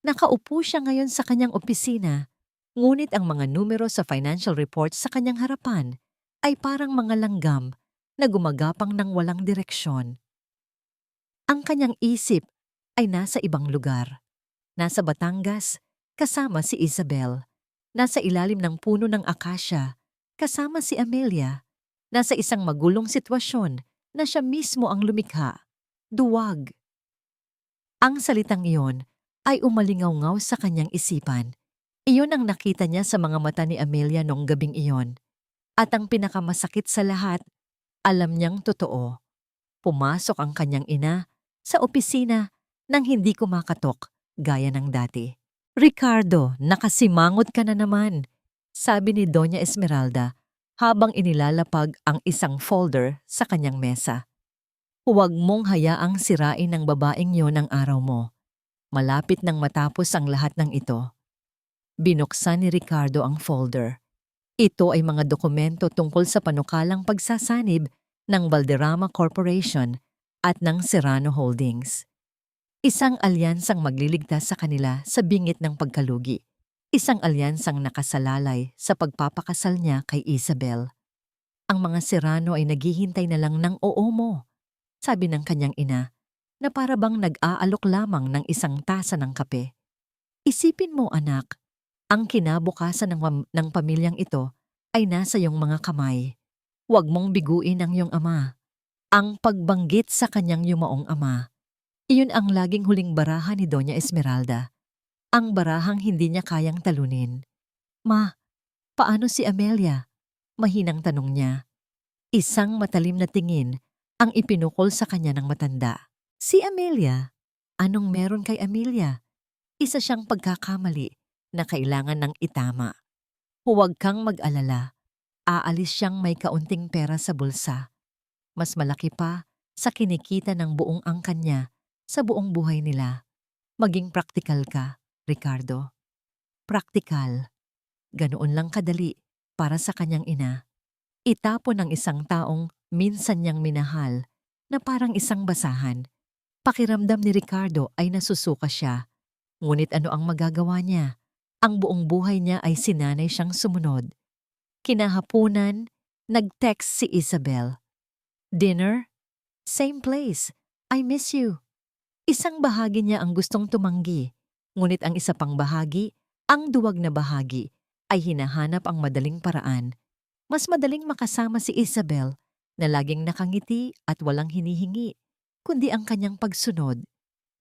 Nakaupo siya ngayon sa kanyang opisina, ngunit ang mga numero sa financial reports sa kanyang harapan ay parang mga langgam na gumagapang ng walang direksyon. Ang kanyang isip ay nasa ibang lugar. Nasa Batangas, kasama si Isabel. Nasa ilalim ng puno ng akasya, kasama si Amelia. Nasa isang magulong sitwasyon na siya mismo ang lumikha. Duwag. Ang salitang iyon ay umalingaw-ngaw sa kanyang isipan. Iyon ang nakita niya sa mga mata ni Amelia noong gabing iyon. At ang pinakamasakit sa lahat, alam niyang totoo. Pumasok ang kanyang ina sa opisina nang hindi kumakatok gaya ng dati. Ricardo, nakasimangot ka na naman, sabi ni Doña Esmeralda habang inilalapag ang isang folder sa kanyang mesa. Huwag mong hayaang sirain ng babaeng yon ang araw mo. Malapit nang matapos ang lahat ng ito. Binuksan ni Ricardo ang folder. Ito ay mga dokumento tungkol sa panukalang pagsasanib ng Valderrama Corporation at ng Serrano Holdings. Isang alyansang magliligtas sa kanila sa bingit ng pagkalugi. Isang alyansang nakasalalay sa pagpapakasal niya kay Isabel. Ang mga Serrano ay naghihintay na lang ng oo mo, sabi ng kanyang ina, na para bang nag-aalok lamang ng isang tasa ng kape. Isipin mo, anak, ang kinabukasan ng pamilyang ito ay nasa iyong mga kamay. Huwag mong biguin ang iyong ama. Ang pagbanggit sa kanyang yumaong ama. Iyon ang laging huling baraha ni Doña Esmeralda. Ang barahang hindi niya kayang talunin. Ma, paano si Amelia? Mahinang tanong niya. Isang matalim na tingin ang ipinukol sa kanya ng matanda. Si Amelia? Anong meron kay Amelia? Isa siyang pagkakamali na kailangan ng itama. Huwag kang mag-alala. Aalis siyang may kaunting pera sa bulsa. Mas malaki pa sa kinikita ng buong angkan niya sa buong buhay nila. Maging praktikal ka, Ricardo. Praktikal. Ganoon lang kadali para sa kanyang ina. Itapon ng isang taong minsan niyang minahal na parang isang basahan. Pakiramdam ni Ricardo ay nasusuka siya. Ngunit ano ang magagawa niya? Ang buong buhay niya ay sinanay siyang sumunod. Kinahapunan, nag-text si Isabel. Dinner? Same place. I miss you. Isang bahagi niya ang gustong tumanggi. Ngunit ang isa pang bahagi, ang duwag na bahagi, ay hinahanap ang madaling paraan. Mas madaling makasama si Isabel na laging nakangiti at walang hinihingi, kundi ang kanyang pagsunod,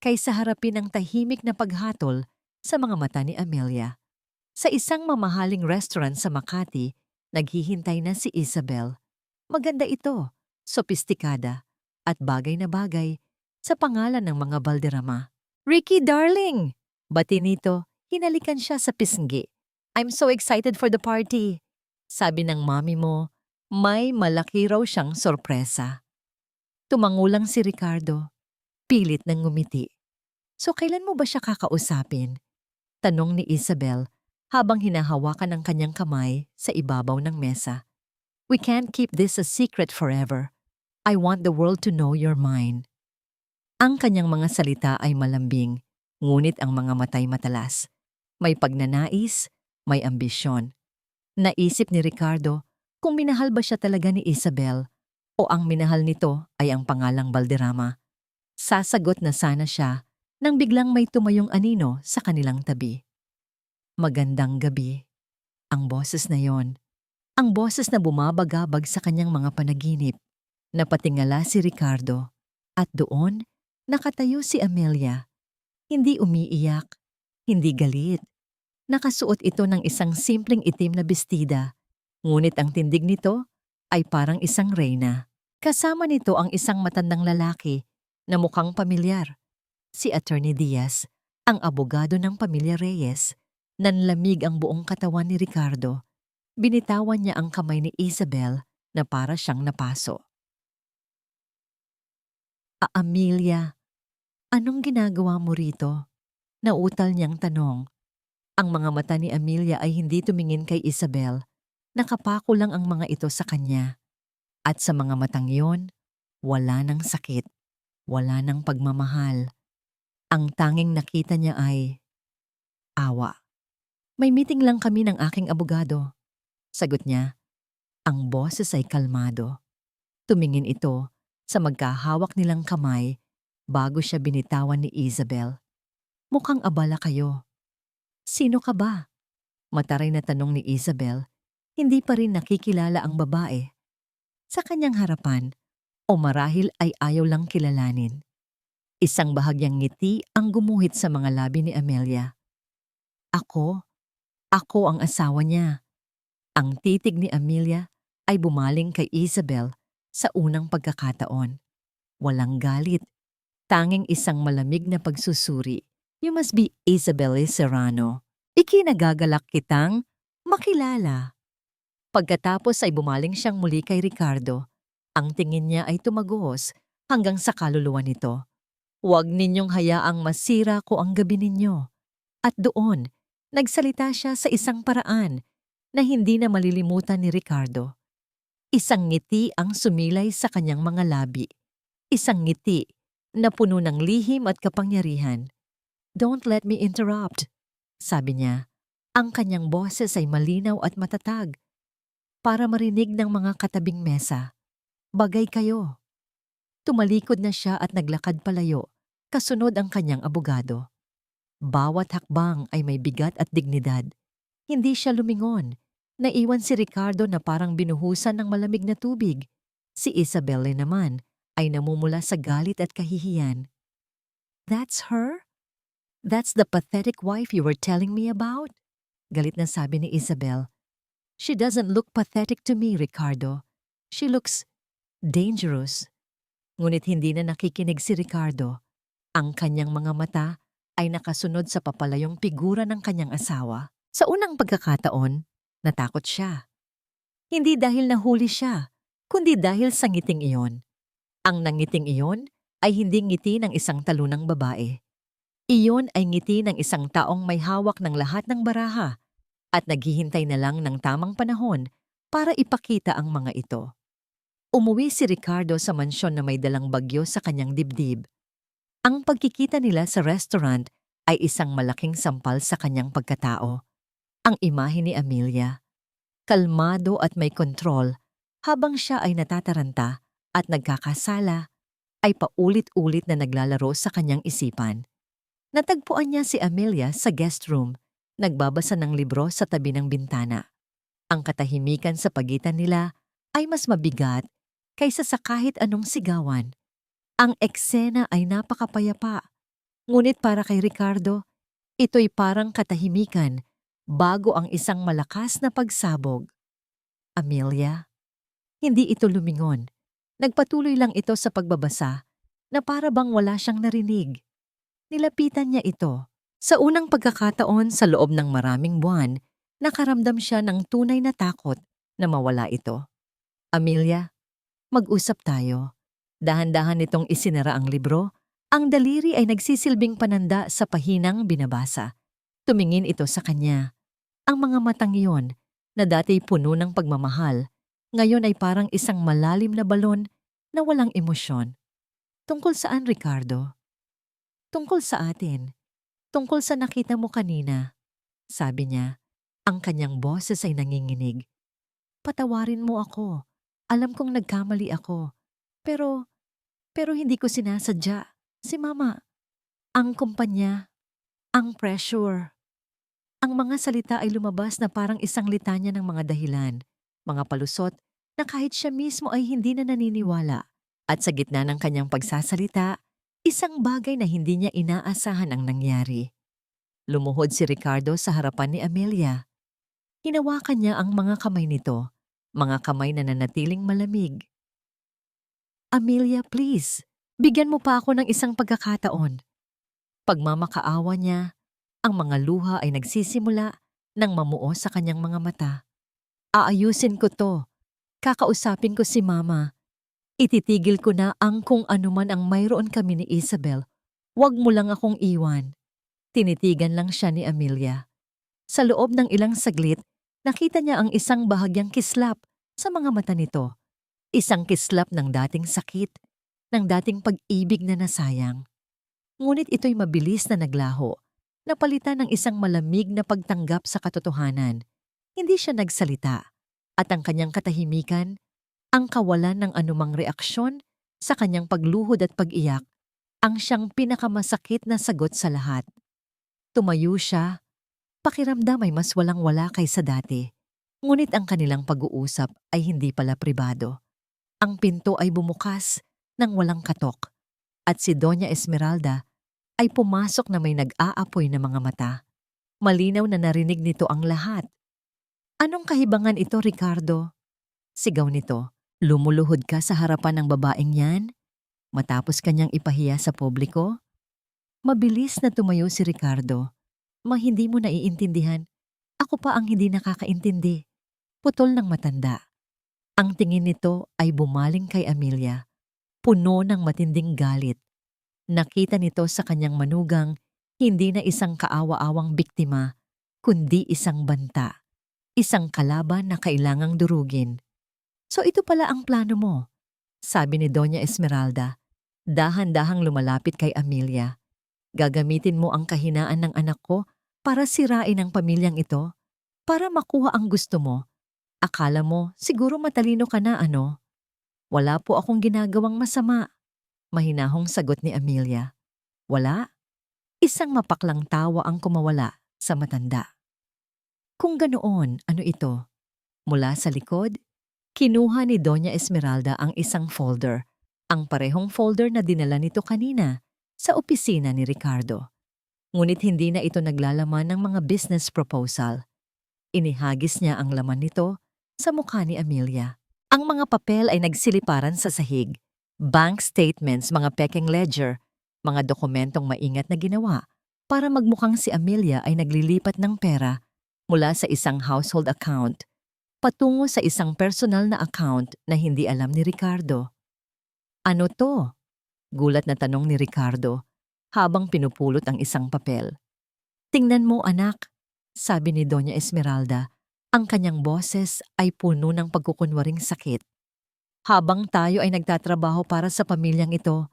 kaysa harapin ang tahimik na paghatol sa mga mata ni Amelia. Sa isang mamahaling restaurant sa Makati, naghihintay na si Isabel. Maganda ito, sopistikada, at bagay na bagay sa pangalan ng mga Valderrama. "Ricky, darling!" Bati nito, hinalikan siya sa pisngi. "I'm so excited for the party." Sabi ng mami mo, may malaki raw siyang sorpresa. Tumangulang si Ricardo, pilit ng ngumiti. "So kailan mo ba siya kakausapin?" Tanong ni Isabel habang hinahawakan ang kanyang kamay sa ibabaw ng mesa. "We can't keep this a secret forever. I want the world to know you're mine." Ang kanyang mga salita ay malambing, ngunit ang mga mata'y matalas. May pagnanais, may ambisyon. Naisip ni Ricardo kung minahal ba siya talaga ni Isabel o ang minahal nito ay ang pangalang Valderrama. Sasagot na sana siya nang biglang may tumayong anino sa kanilang tabi. "Magandang gabi." Ang boses na yon, ang boses na bumabagabag sa kanyang mga panaginip. Napatingala si Ricardo at doon nakatayo si Amelia. Hindi umiiyak, hindi galit. Nakasuot ito ng isang simpleng itim na bestida, ngunit ang tindig nito ay parang isang reyna. Kasama nito ang isang matandang lalaki na mukhang pamilyar, si Attorney Diaz, ang abogado ng pamilya Reyes. Nanlamig ang buong katawan ni Ricardo. Binitawan niya ang kamay ni Isabel na para siyang napaso. "Amelia, anong ginagawa mo rito?" Nautal niyang tanong. Ang mga mata ni Amelia ay hindi tumingin kay Isabel. Nakapako lang ang mga ito sa kanya. At sa mga matang yon, wala ng sakit, wala ng pagmamahal. Ang tanging nakita niya ay awa. "May meeting lang kami ng aking abogado." Sagot niya. Ang boses ay kalmado. Tumingin ito sa magkahawak nilang kamay bago siya binitawan ni Isabel. "Mukhang abala kayo." "Sino ka ba?" Mataray na tanong ni Isabel. Hindi pa rin nakikilala ang babae. Sa kanyang harapan, o marahil ay ayaw lang kilalanin. Isang bahagyang ngiti ang gumuhit sa mga labi ni Amelia. Ako ang asawa niya." Ang titig ni Amelia ay bumaling kay Isabel sa unang pagkakataon. Walang galit, tanging isang malamig na pagsusuri. "You must be Isabel Serrano. Ikinagagalak kitang makilala." Pagkatapos ay bumaling siyang muli kay Ricardo. Ang tingin niya ay tumagos hanggang sa kaluluwa nito. "Huwag ninyong hayaang masira ko ang gabi ninyo." At doon, nagsalita siya sa isang paraan na hindi na malilimutan ni Ricardo. Isang ngiti ang sumilay sa kanyang mga labi. Isang ngiti na puno ng lihim at kapangyarihan. "Don't let me interrupt," sabi niya. Ang kanyang boses ay malinaw at matatag, para marinig ng mga katabing mesa. "Bagay kayo." Tumalikod na siya at naglakad palayo, kasunod ang kanyang abogado. Bawat hakbang ay may bigat at dignidad. Hindi siya lumingon. Naiwan si Ricardo na parang binuhusan ng malamig na tubig. Si Isabelle naman ay namumula sa galit at kahihiyan. "That's her? That's the pathetic wife you were telling me about?" Galit na sabi ni Isabel. "She doesn't look pathetic to me, Ricardo. She looks dangerous." Ngunit hindi na nakikinig si Ricardo. Ang kanyang mga mata ay nakasunod sa papalayong figura ng kanyang asawa. Sa unang pagkakataon, natakot siya. Hindi dahil nahuli siya, kundi dahil sa ngiting iyon. Ang nangiting iyon ay hindi ngiti ng isang talunang babae. Iyon ay ngiti ng isang taong may hawak ng lahat ng baraha at naghihintay na lang ng tamang panahon para ipakita ang mga ito. Umuwi si Ricardo sa mansyon na may dalang bagyo sa kanyang dibdib. Ang pagkikita nila sa restaurant ay isang malaking sampal sa kanyang pagkatao. Ang imahe ni Amelia, kalmado at may kontrol habang siya ay natataranta at nagkakasala, ay paulit-ulit na naglalaro sa kanyang isipan. Natagpuan niya si Amelia sa guest room, nagbabasa ng libro sa tabi ng bintana. Ang katahimikan sa pagitan nila ay mas mabigat kaysa sa kahit anong sigawan. Ang eksena ay napakapayapa, ngunit para kay Ricardo, ito'y parang katahimikan bago ang isang malakas na pagsabog. Amelia, hindi ito lumingon. Nagpatuloy lang ito sa pagbabasa na para bang wala siyang narinig. Nilapitan niya ito. Sa unang pagkakataon sa loob ng maraming buwan, nakaramdam siya ng tunay na takot na mawala ito. Amelia, mag-usap tayo. Dahan-dahan nitong isinara ang libro. Ang daliri ay nagsisilbing pananda sa pahinang binabasa. Tumingin ito sa kanya. Ang mga matang iyon, na dati puno ng pagmamahal, ngayon ay parang isang malalim na balon na walang emosyon. Tungkol saan, Ricardo? Tungkol sa atin. Tungkol sa nakita mo kanina. Sabi niya, ang kanyang boses ay nanginginig. Patawarin mo ako. Alam kong nagkamali ako. Pero hindi ko sinasadya. Si Mama. Ang kumpanya. Ang pressure. Ang mga salita ay lumabas na parang isang litanya ng mga dahilan, mga palusot na kahit siya mismo ay hindi na naniniwala. At sa gitna ng kanyang pagsasalita, isang bagay na hindi niya inaasahan ang nangyari. Lumuhod si Ricardo sa harapan ni Amelia. Hinawakan niya ang mga kamay nito, mga kamay na nanatiling malamig. Amelia, please, bigyan mo pa ako ng isang pagkakataon. Pagmamakaawa niya, ang mga luha ay nagsisimula ng mamuo sa kanyang mga mata. Aayusin ko to. Kakausapin ko si Mama. Ititigil ko na ang kung anuman ang mayroon kami ni Isabel. Huwag mo lang akong iwan. Tinitigan lang siya ni Amelia. Sa loob ng ilang saglit, nakita niya ang isang bahagyang kislap sa mga mata nito. Isang kislap ng dating sakit, ng dating pag-ibig na nasayang. Ngunit ito'y mabilis na naglaho, napalitan ng isang malamig na pagtanggap sa katotohanan. Hindi siya nagsalita, at ang kanyang katahimikan, ang kawalan ng anumang reaksyon sa kanyang pagluhod at pag-iyak, ang siyang pinakamasakit na sagot sa lahat. Tumayo siya, pakiramdam ay mas walang-wala kaysa dati. Ngunit ang kanilang pag-uusap ay hindi pala pribado. Ang pinto ay bumukas ng walang katok, at si Doña Esmeralda ay pumasok na may nag-aapoy na mga mata. Malinaw na narinig nito ang lahat. Anong kahibangan ito, Ricardo? Sigaw nito. Lumuluhod ka sa harapan ng babaeng yan? Matapos kanyang ipahiya sa publiko? Mabilis na tumayo si Ricardo. Hindi mo naiintindihan. Ako pa ang hindi nakakaintindi. Putol ng matanda. Ang tingin nito ay bumaling kay Amelia. Puno ng matinding galit. Nakita nito sa kanyang manugang hindi na isang kaawa-awang biktima, kundi isang banta. Isang kalaban na kailangang durugin. So ito pala ang plano mo, sabi ni Doña Esmeralda. Dahan-dahang lumalapit kay Amelia. Gagamitin mo ang kahinaan ng anak ko para sirain ang pamilyang ito? Para makuha ang gusto mo? Akala mo siguro matalino ka na, ano? Wala po akong ginagawang masama. Mahinahong sagot ni Amelia. Wala? Isang mapaklang tawa ang kumawala sa matanda. Kung ganoon, ano ito? Mula sa likod, kinuha ni Doña Esmeralda ang isang folder, ang parehong folder na dinala nito kanina sa opisina ni Ricardo. Ngunit hindi na ito naglalaman ng mga business proposal. Inihagis niya ang laman nito sa mukha ni Amelia. Ang mga papel ay nagsiliparan sa sahig. Bank statements, mga pekeng ledger, mga dokumentong maingat na ginawa para magmukhang si Amelia ay naglilipat ng pera mula sa isang household account patungo sa isang personal na account na hindi alam ni Ricardo. Ano to? Gulat na tanong ni Ricardo habang pinupulot ang isang papel. Tingnan mo, anak, sabi ni Doña Esmeralda. Ang kanyang boses ay puno ng pagkukunwaring sakit. Habang tayo ay nagtatrabaho para sa pamilyang ito,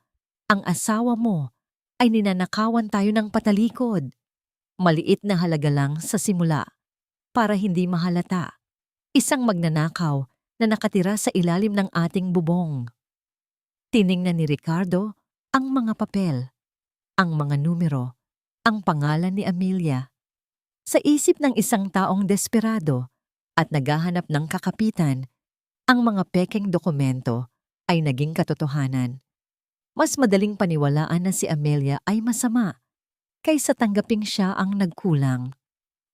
ang asawa mo ay ninanakawan tayo ng patalikod. Maliit na halaga lang sa simula para hindi mahalata. Isang magnanakaw na nakatira sa ilalim ng ating bubong. Tiningnan ni Ricardo ang mga papel, ang mga numero, ang pangalan ni Amelia. Sa isip ng isang taong desperado at naghahanap ng kakapitan, ang mga pekeng dokumento ay naging katotohanan. Mas madaling paniwalaan na si Amelia ay masama kaysa tanggaping siya ang nagkulang.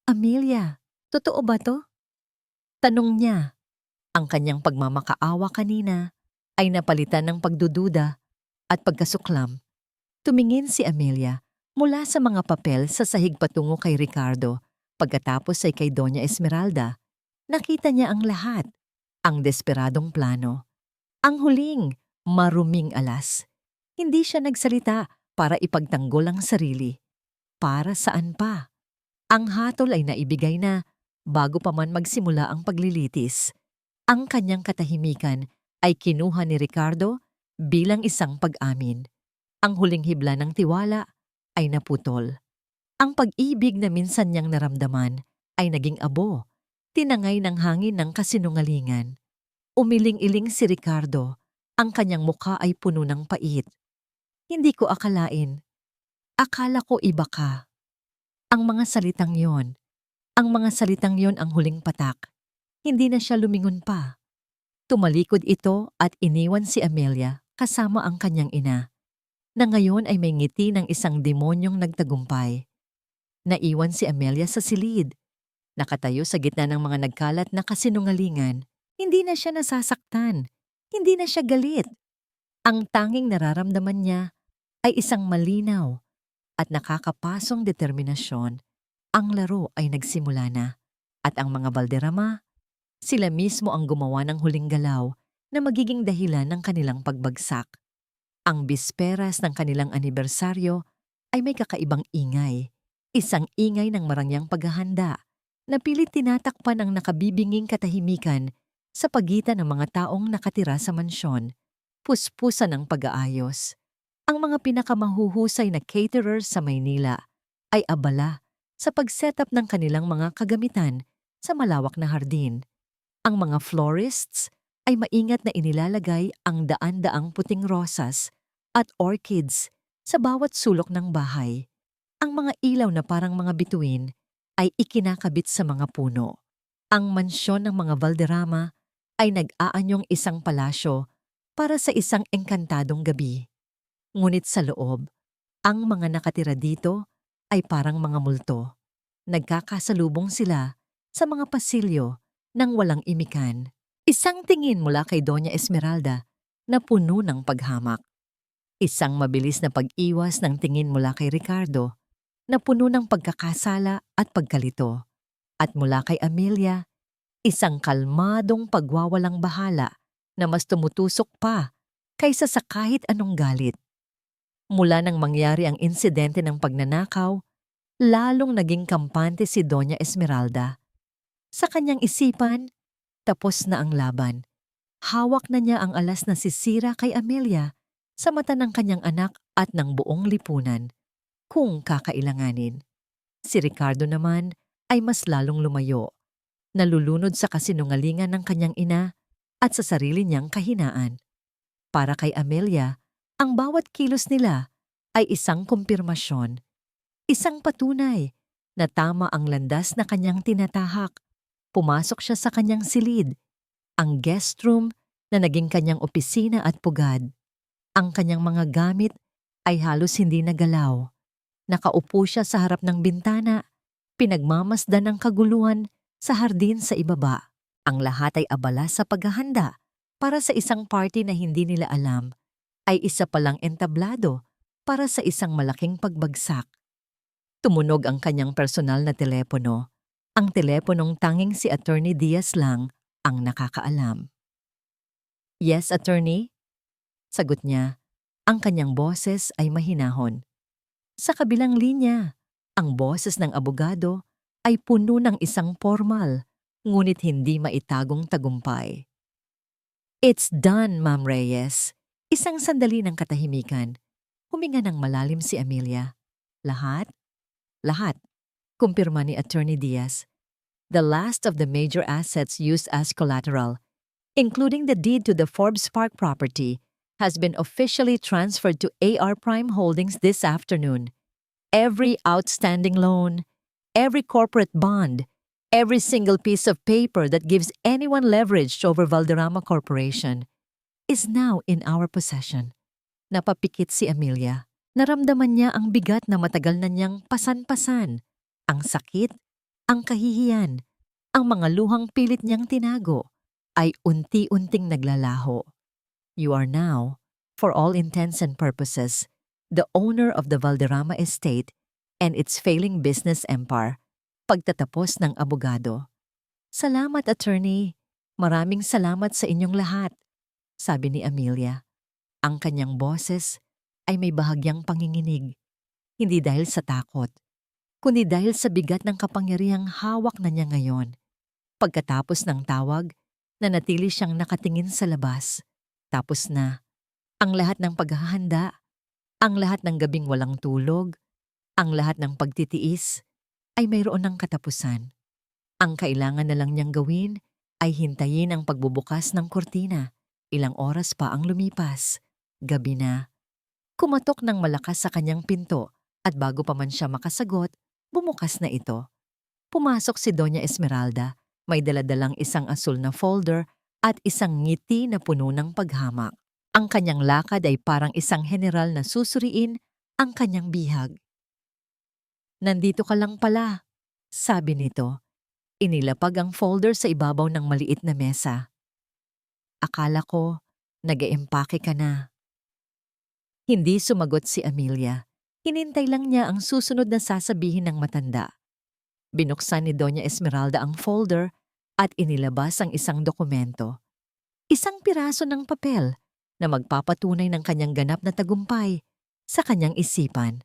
Amelia, totoo ba to? Tanong niya. Ang kanyang pagmamakaawa kanina ay napalitan ng pagdududa at pagkasuklam. Tumingin si Amelia mula sa mga papel sa sahig patungo kay Ricardo. Pagkatapos ay kay Doña Esmeralda. Nakita niya ang lahat, ang desperadong plano. Ang huling, maruming alas. Hindi siya nagsalita para ipagtanggol ang sarili. Para saan pa? Ang hatol ay naibigay na bago pa man magsimula ang paglilitis. Ang kanyang katahimikan ay kinuha ni Ricardo bilang isang pag-amin. Ang huling hibla ng tiwala ay naputol. Ang pag-ibig na minsan niyang naramdaman ay naging abo, tinangay ng hangin ng kasinungalingan. Umiling-iling si Ricardo, ang kanyang mukha ay puno ng pait. Hindi ko akalain. Akala ko iba ka. Ang mga salitang yon ang huling patak. Hindi na siya lumingon pa. Tumalikod ito at iniwan si Amelia kasama ang kanyang ina, na ngayon ay may ngiti ng isang demonyong nagtagumpay. Naiwan si Amelia sa silid. Nakatayo sa gitna ng mga nagkalat na kasinungalingan. Hindi na siya nasasaktan. Hindi na siya galit. Ang tanging nararamdaman niya ay isang malinaw at nakakapasong determinasyon. Ang laro ay nagsimula na. At ang mga Valderrama, sila mismo ang gumawa ng huling galaw na magiging dahilan ng kanilang pagbagsak. Ang bisperas ng kanilang anibersaryo ay may kakaibang ingay. Isang ingay ng marangyang paghahanda na pilit tinatakpan ang nakabibinging katahimikan sa pagitan ng mga taong nakatira sa mansyon. Puspusan ng pag-aayos. Ang mga pinakamahuhusay na caterers sa Maynila ay abala sa pag-setup ng kanilang mga kagamitan sa malawak na hardin. Ang mga florists ay maingat na inilalagay ang daan-daang puting rosas at orchids sa bawat sulok ng bahay. Ang mga ilaw na parang mga bituin ay ikinakabit sa mga puno. Ang mansyon ng mga Valderrama ay nag-aanyong isang palasyo para sa isang engkantadong gabi. Ngunit sa loob, ang mga nakatira dito ay parang mga multo. Nagkakasalubong sila sa mga pasilyo ng walang imikan. Isang tingin mula kay Doña Esmeralda na puno ng paghamak. Isang mabilis na pag-iwas ng tingin mula kay Ricardo na puno ng pagkakasala at pagkalito. At mula kay Amelia, isang kalmadong pagwawalang bahala na mas tumutusok pa kaysa sa kahit anong galit. Mula nang mangyari ang insidente ng pagnanakaw, lalong naging kampante si Doña Esmeralda. Sa kanyang isipan, tapos na ang laban. Hawak na niya ang alas na sisira kay Amelia sa mata ng kanyang anak at ng buong lipunan. Kung kakailanganin. Si Ricardo naman ay mas lalong lumayo, nalulunod sa kasinungalingan ng kanyang ina at sa sarili niyang kahinaan. Para kay Amelia, ang bawat kilos nila ay isang kumpirmasyon, isang patunay na tama ang landas na kanyang tinatahak. Pumasok siya sa kanyang silid, ang guest room na naging kanyang opisina at pugad. Ang kanyang mga gamit ay halos hindi nagalaw. Nakaupo siya sa harap ng bintana, pinagmamasdan ng kaguluhan sa hardin sa ibaba. Ang lahat ay abala sa paghahanda para sa isang party na hindi nila alam ay isa palang entablado para sa isang malaking pagbagsak. Tumunog ang kanyang personal na telepono, ang teleponong tanging si Attorney Diaz lang ang nakakaalam. "Yes, Attorney?" Sagot niya. Ang kanyang boses ay mahinahon. Sa kabilang linya, ang boses ng abogado ay puno ng isang formal, ngunit hindi maitagong tagumpay. "It's done, Ma'am Reyes." Isang sandali ng katahimikan. Huminga ng malalim si Amelia. Lahat? Lahat. Kumpirma ni Attorney Diaz. The last of the major assets used as collateral, including the deed to the Forbes Park property, has been officially transferred to AR Prime Holdings this afternoon. Every outstanding loan, every corporate bond, every single piece of paper that gives anyone leverage over Valderrama Corporation is now in our possession. Napapikit si Amelia. Naramdaman niya ang bigat na matagal na niyang pasan-pasan. Ang sakit, ang kahihiyan, ang mga luhang pilit niyang tinago ay unti-unting naglalaho. You are now, for all intents and purposes, the owner of the Valderrama estate and its failing business empire, pagtatapos ng abogado. Salamat, attorney. Maraming salamat sa inyong lahat, sabi ni Amelia. Ang kanyang boses ay may bahagyang panginginig, hindi dahil sa takot, kundi dahil sa bigat ng kapangyarihang hawak na niya ngayon. Pagkatapos ng tawag, nanatili siyang nakatingin sa labas. Tapos na, ang lahat ng paghahanda, ang lahat ng gabing walang tulog, ang lahat ng pagtitiis, ay mayroon ng katapusan. Ang kailangan na lang niyang gawin ay hintayin ang pagbubukas ng kurtina. Ilang oras pa ang lumipas. Gabi na. Kumatok ng malakas sa kanyang pinto at bago pa man siya makasagot, bumukas na ito. Pumasok si Doña Esmeralda, may daladalang isang asul na folder at isang ngiti na puno ng paghamak. Ang kanyang lakad ay parang isang general na susuriin ang kanyang bihag. Nandito ka lang pala, sabi nito. Inilapag ang folder sa ibabaw ng maliit na mesa. Akala ko, nag-eempake ka na. Hindi sumagot si Amelia. Hinintay lang niya ang susunod na sasabihin ng matanda. Binuksan ni Doña Esmeralda ang folder at inilabas ang isang dokumento. Isang piraso ng papel na magpapatunay ng kanyang ganap na tagumpay sa kanyang isipan.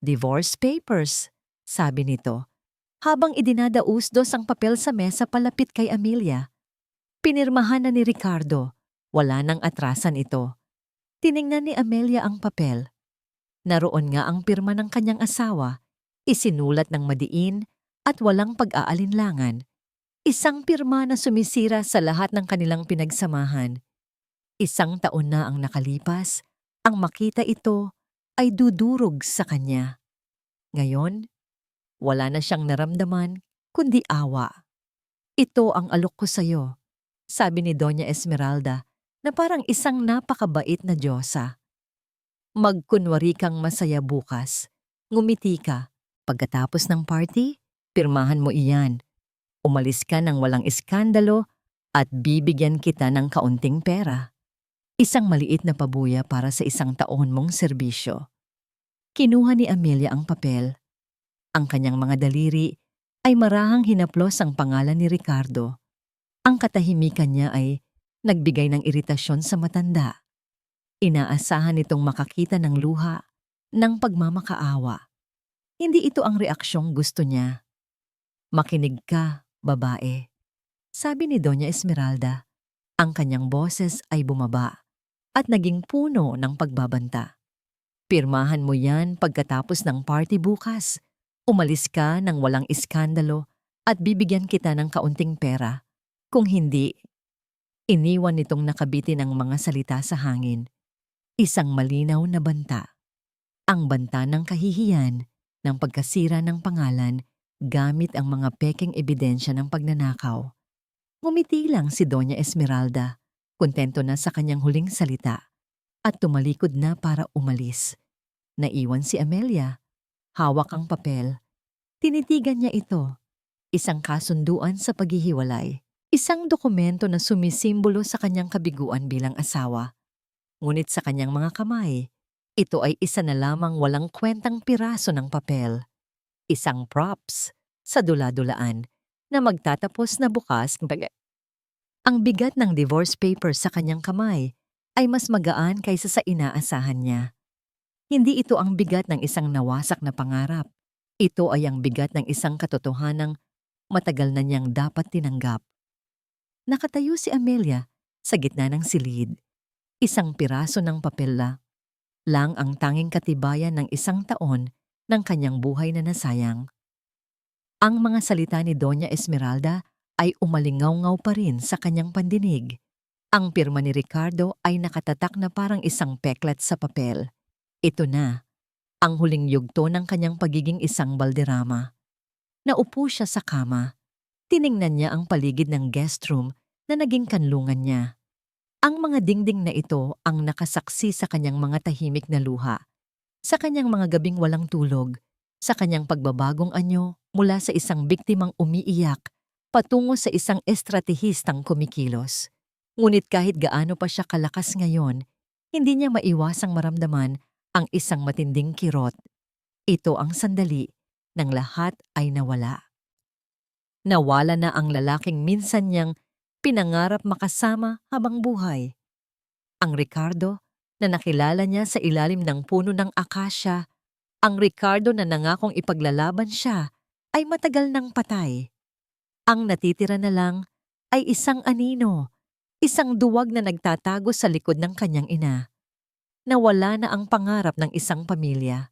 Divorce papers, sabi nito, habang idinadausdos ang papel sa mesa palapit kay Amelia. Pinirmahan na ni Ricardo. Wala nang atrasan ito. Tiningnan ni Amelia ang papel. Naroon nga ang pirma ng kanyang asawa, isinulat ng madiin at walang pag-aalinlangan. Isang pirma na sumisira sa lahat ng kanilang pinagsamahan. 1 taon na ang nakalipas, ang makita ito ay dudurog sa kanya. Ngayon, wala na siyang naramdaman kundi awa. Ito ang alok ko sa'yo, sabi ni Doña Esmeralda na parang isang napakabait na diyosa. Magkunwari kang masaya bukas. Ngumiti ka. Pagkatapos ng party, pirmahan mo iyan. Umalis ka ng walang iskandalo at bibigyan kita ng kaunting pera. Isang maliit na pabuya para sa 1 taon mong serbisyo. Kinuha ni Amelia ang papel. Ang kanyang mga daliri ay marahang hinaplos ang pangalan ni Ricardo. Ang katahimikan niya ay nagbigay ng iritasyon sa matanda. Inaasahan nitong makakita ng luha, ng pagmamakaawa. Hindi ito ang reaksyong gusto niya. Makinig ka, babae, sabi ni Doña Esmeralda. Ang kanyang boses ay bumaba at naging puno ng pagbabanta. Pirmahan mo yan pagkatapos ng party bukas. Umalis ka ng walang iskandalo at bibigyan kita ng kaunting pera. Kung hindi, iniwan nitong nakabitin ang mga salita sa hangin. Isang malinaw na banta. Ang banta ng kahihiyan, ng pagkasira ng pangalan gamit ang mga pekeng ebidensya ng pagnanakaw. Ngumiti lang si Doña Esmeralda, kontento na sa kanyang huling salita, at tumalikod na para umalis. Naiwan si Amelia. Hawak ang papel. Tinitigan niya ito. Isang kasunduan sa paghihiwalay. Isang dokumento na sumisimbolo sa kanyang kabiguan bilang asawa. Ngunit sa kanyang mga kamay, ito ay isa na lamang walang kwentang piraso ng papel. Isang props sa dula-dulaan na magtatapos na bukas. Ang bigat ng divorce papers sa kanyang kamay ay mas magaan kaysa sa inaasahan niya. Hindi ito ang bigat ng isang nawasak na pangarap. Ito ay ang bigat ng isang katotohanang matagal na niyang dapat tinanggap. Nakatayo si Amelia sa gitna ng silid. Isang piraso ng papel lang ang tanging katibayan ng isang taon ng kanyang buhay na nasayang. Ang mga salita ni Doña Esmeralda ay umalingaw-ngaw pa rin sa kanyang pandinig. Ang pirma ni Ricardo ay nakatatak na parang isang peklat sa papel. Ito na, ang huling yugto ng kanyang pagiging isang balderrama. Naupo siya sa kama. Tiningnan niya ang paligid ng guest room na naging kanlungan niya. Ang mga dingding na ito ang nakasaksi sa kanyang mga tahimik na luha, sa kanyang mga gabing walang tulog, sa kanyang pagbabagong anyo mula sa isang biktimang umiiyak patungo sa isang estratehistang kumikilos. Ngunit kahit gaano pa siya kalakas ngayon, hindi niya maiwasang maramdaman ang isang matinding kirot. Ito ang sandali nang lahat ay nawala. Nawala na ang lalaking minsan niyang pinangarap makasama habang buhay. Ang Ricardo na nakilala niya sa ilalim ng puno ng akasya, ang Ricardo na nangakong ipaglalaban siya, ay matagal nang patay. Ang natitira na lang ay isang anino, isang duwag na nagtatago sa likod ng kanyang ina. Nawala na ang pangarap ng isang pamilya.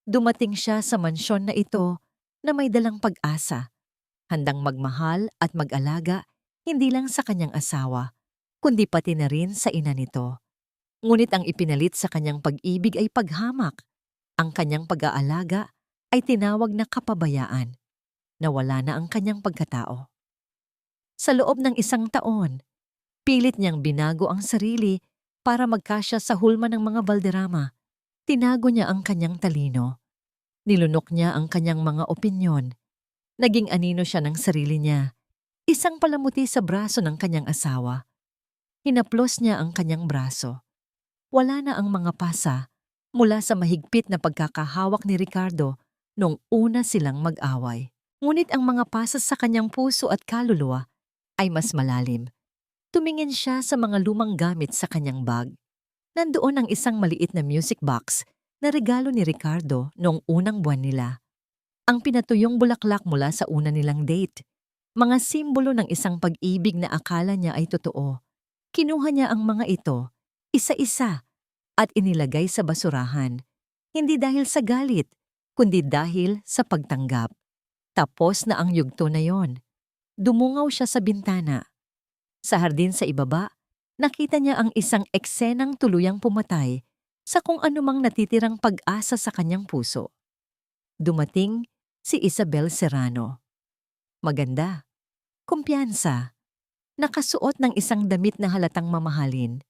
Dumating siya sa mansyon na ito na may dalang pag-asa, handang magmahal at mag-alaga hindi lang sa kanyang asawa, kundi pati na rin sa ina nito. Ngunit ang ipinalit sa kanyang pag-ibig ay paghamak. Ang kanyang pag-aalaga ay tinawag na kapabayaan. Nawala na ang kanyang pagkatao. Sa loob ng isang taon, pilit niyang binago ang sarili para magkasya sa hulma ng mga balderrama. Tinago niya ang kanyang talino. Nilunok niya ang kanyang mga opinyon. Naging anino siya ng sarili niya. Isang palamuti sa braso ng kanyang asawa. Hinaplos niya ang kanyang braso. Wala na ang mga pasa mula sa mahigpit na pagkakahawak ni Ricardo nung una silang mag-away. Ngunit ang mga pasas sa kanyang puso at kaluluwa ay mas malalim. Tumingin siya sa mga lumang gamit sa kanyang bag. Nandoon ang isang maliit na music box na regalo ni Ricardo noong unang buwan nila. Ang pinatuyong bulaklak mula sa una nilang date. Mga simbolo ng isang pag-ibig na akala niya ay totoo. Kinuha niya ang mga ito, isa-isa, at inilagay sa basurahan. Hindi dahil sa galit, kundi dahil sa pagtanggap. Tapos na ang yugto na yon. Dumungaw siya sa bintana. Sa hardin sa ibaba, nakita niya ang isang eksenang tuluyang pumatay sa kung anumang natitirang pag-asa sa kanyang puso. Dumating si Isabel Serrano. Maganda, kumpiyansa, nakasuot ng isang damit na halatang mamahalin.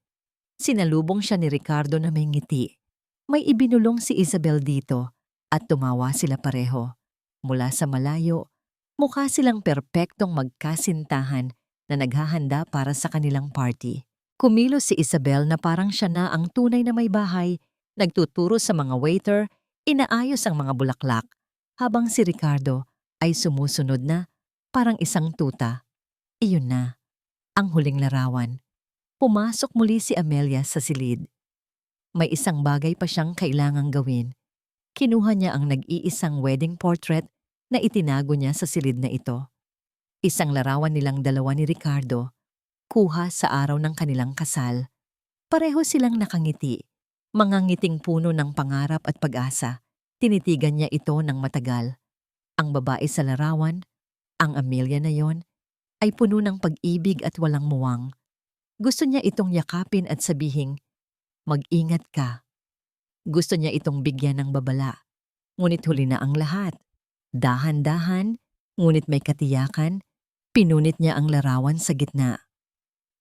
Sinalubong siya ni Ricardo na may ngiti. May ibinulong si Isabel dito at tumawa sila pareho. Mula sa malayo, mukha silang perpektong magkasintahan na naghahanda para sa kanilang party. Kumilos si Isabel na parang siya na ang tunay na may bahay, nagtuturo sa mga waiter, inaayos ang mga bulaklak, habang si Ricardo ay sumusunod na parang isang tuta. Iyon na, ang huling larawan. Pumasok muli si Amelia sa silid. May isang bagay pa siyang kailangang gawin. Kinuha niya ang nag-iisang wedding portrait na itinago niya sa silid na ito. Isang larawan nilang dalawa ni Ricardo, kuha sa araw ng kanilang kasal. Pareho silang nakangiti, mga ngiting puno ng pangarap at pag-asa. Tinitigan niya ito ng matagal. Ang babae sa larawan, ang Amelia na yon, ay puno ng pag-ibig at walang muwang. Gusto niya itong yakapin at sabihing, mag-ingat ka. Gusto niya itong bigyan ng babala. Ngunit huli na ang lahat. Dahan-dahan, ngunit may katiyakan, pinunit niya ang larawan sa gitna.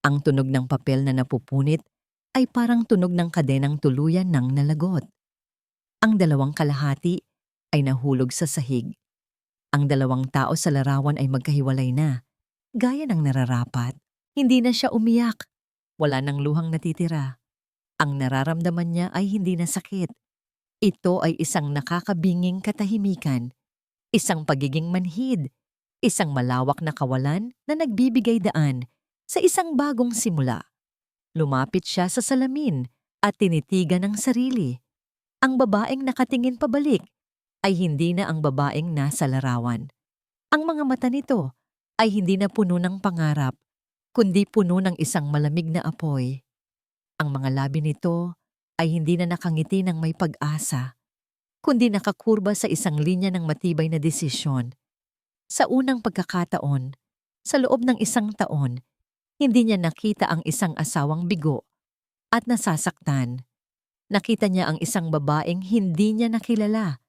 Ang tunog ng papel na napupunit ay parang tunog ng kadenang tuluyan ng nalagot. Ang dalawang kalahati ay nahulog sa sahig. Ang dalawang tao sa larawan ay magkahiwalay na, gaya ng nararapat. Hindi na siya umiyak. Wala nang luhang natitira. Ang nararamdaman niya ay hindi na sakit. Ito ay isang nakakabinging katahimikan, isang pagiging manhid, isang malawak na kawalan na nagbibigay daan sa isang bagong simula. Lumapit siya sa salamin at tinitigan ang sarili. Ang babaeng nakatingin pabalik ay hindi na ang babaeng nasa larawan. Ang mga mata nito ay hindi na puno ng pangarap, kundi puno ng isang malamig na apoy. Ang mga labi nito ay hindi na nakangiti ng may pag-asa, kundi nakakurba sa isang linya ng matibay na desisyon. Sa unang pagkakataon, sa loob ng 1 taon, hindi niya nakita ang isang asawang bigo at nasasaktan. Nakita niya ang isang babaeng hindi niya nakilala,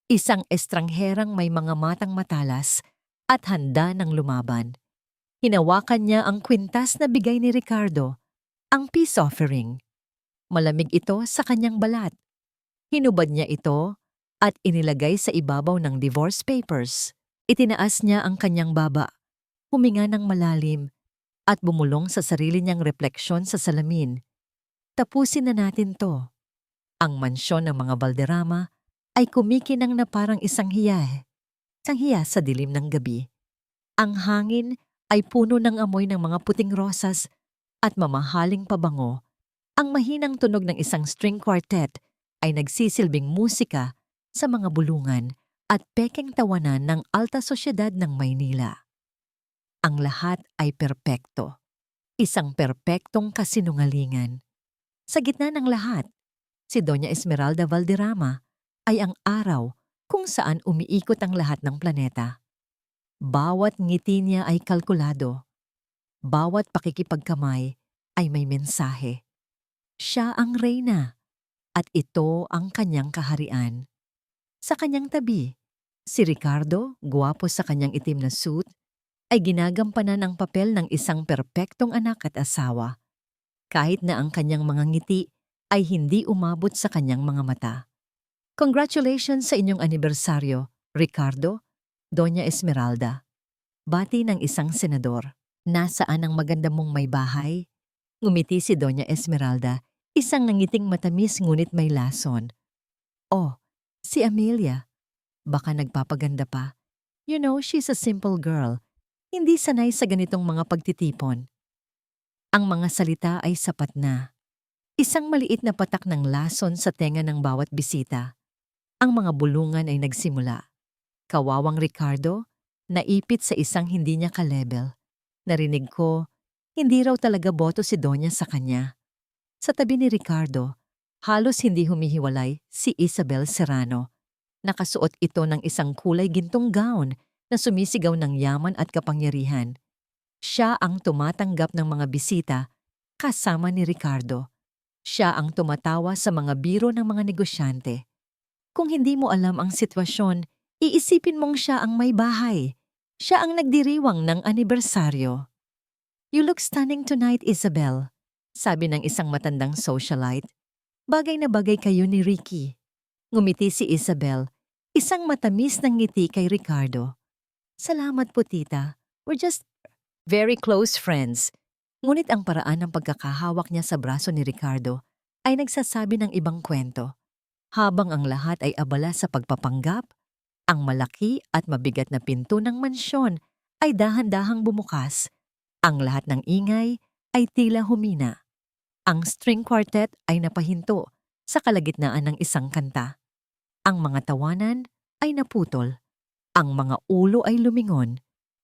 isang estrangherang may mga matang matalas at handa ng lumaban. Hinawakan niya ang kwintas na bigay ni Ricardo, ang peace offering. Malamig ito sa kanyang balat. Hinubad niya ito at inilagay sa ibabaw ng divorce papers. Itinaas niya ang kanyang baba, huminga ng malalim, at bumulong sa sarili niyang refleksyon sa salamin. Tapusin na natin to. Ang mansyon ng mga Valderrama ay kumikinang na parang isang hiya. Isang hiya sa dilim ng gabi. Ang hangin ay puno ng amoy ng mga puting rosas at mamahaling pabango. Ang mahinang tunog ng isang string quartet ay nagsisilbing musika sa mga bulungan at pekeng tawanan ng alta sosyedad ng Maynila. Ang lahat ay perpekto. Isang perpektong kasinungalingan. Sa gitna ng lahat, si Doña Esmeralda Valderrama ay ang araw kung saan umiikot ang lahat ng planeta. Bawat ngiti niya ay kalkulado. Bawat pakikipagkamay ay may mensahe. Siya ang reyna at ito ang kanyang kaharian. Sa kanyang tabi, si Ricardo, gwapo sa kanyang itim na suit, ay ginagampanan ang papel ng isang perpektong anak at asawa, kahit na ang kanyang mga ngiti ay hindi umabot sa kanyang mga mata. Congratulations sa inyong anibersaryo, Ricardo, Doña Esmeralda. Bati ng isang senador. Nasaan ang maganda mong may bahay? Ngumiti si Doña Esmeralda, isang nangiting matamis ngunit may lason. Oh, si Amelia. Baka nagpapaganda pa. You know, she's a simple girl. Hindi sanay sa ganitong mga pagtitipon. Ang mga salita ay sapat na. Isang maliit na patak ng lason sa tenga ng bawat bisita. Ang mga bulungan ay nagsimula. Kawawang Ricardo, naipit sa isang hindi niya ka-level. Narinig ko, hindi raw talaga boto si Donya sa kanya. Sa tabi ni Ricardo, halos hindi humihiwalay si Isabel Serrano. Nakasuot ito ng isang kulay gintong gown na sumisigaw ng yaman at kapangyarihan. Siya ang tumatanggap ng mga bisita kasama ni Ricardo. Siya ang tumatawa sa mga biro ng mga negosyante. Kung hindi mo alam ang sitwasyon, iisipin mong siya ang may bahay. Siya ang nagdiriwang ng anibersaryo. You look stunning tonight, Isabel, sabi ng isang matandang socialite. Bagay na bagay kayo ni Ricky. Ngumiti si Isabel, isang matamis ng ngiti kay Ricardo. Salamat po, tita. We're just very close friends. Ngunit ang paraan ng pagkakahawak niya sa braso ni Ricardo ay nagsasabi ng ibang kwento. Habang ang lahat ay abala sa pagpapanggap, ang malaki at mabigat na pinto ng mansyon ay dahan-dahang bumukas. Ang lahat ng ingay ay tila humina. Ang string quartet ay napahinto sa kalagitnaan ng isang kanta. Ang mga tawanan ay naputol. Ang mga ulo ay lumingon.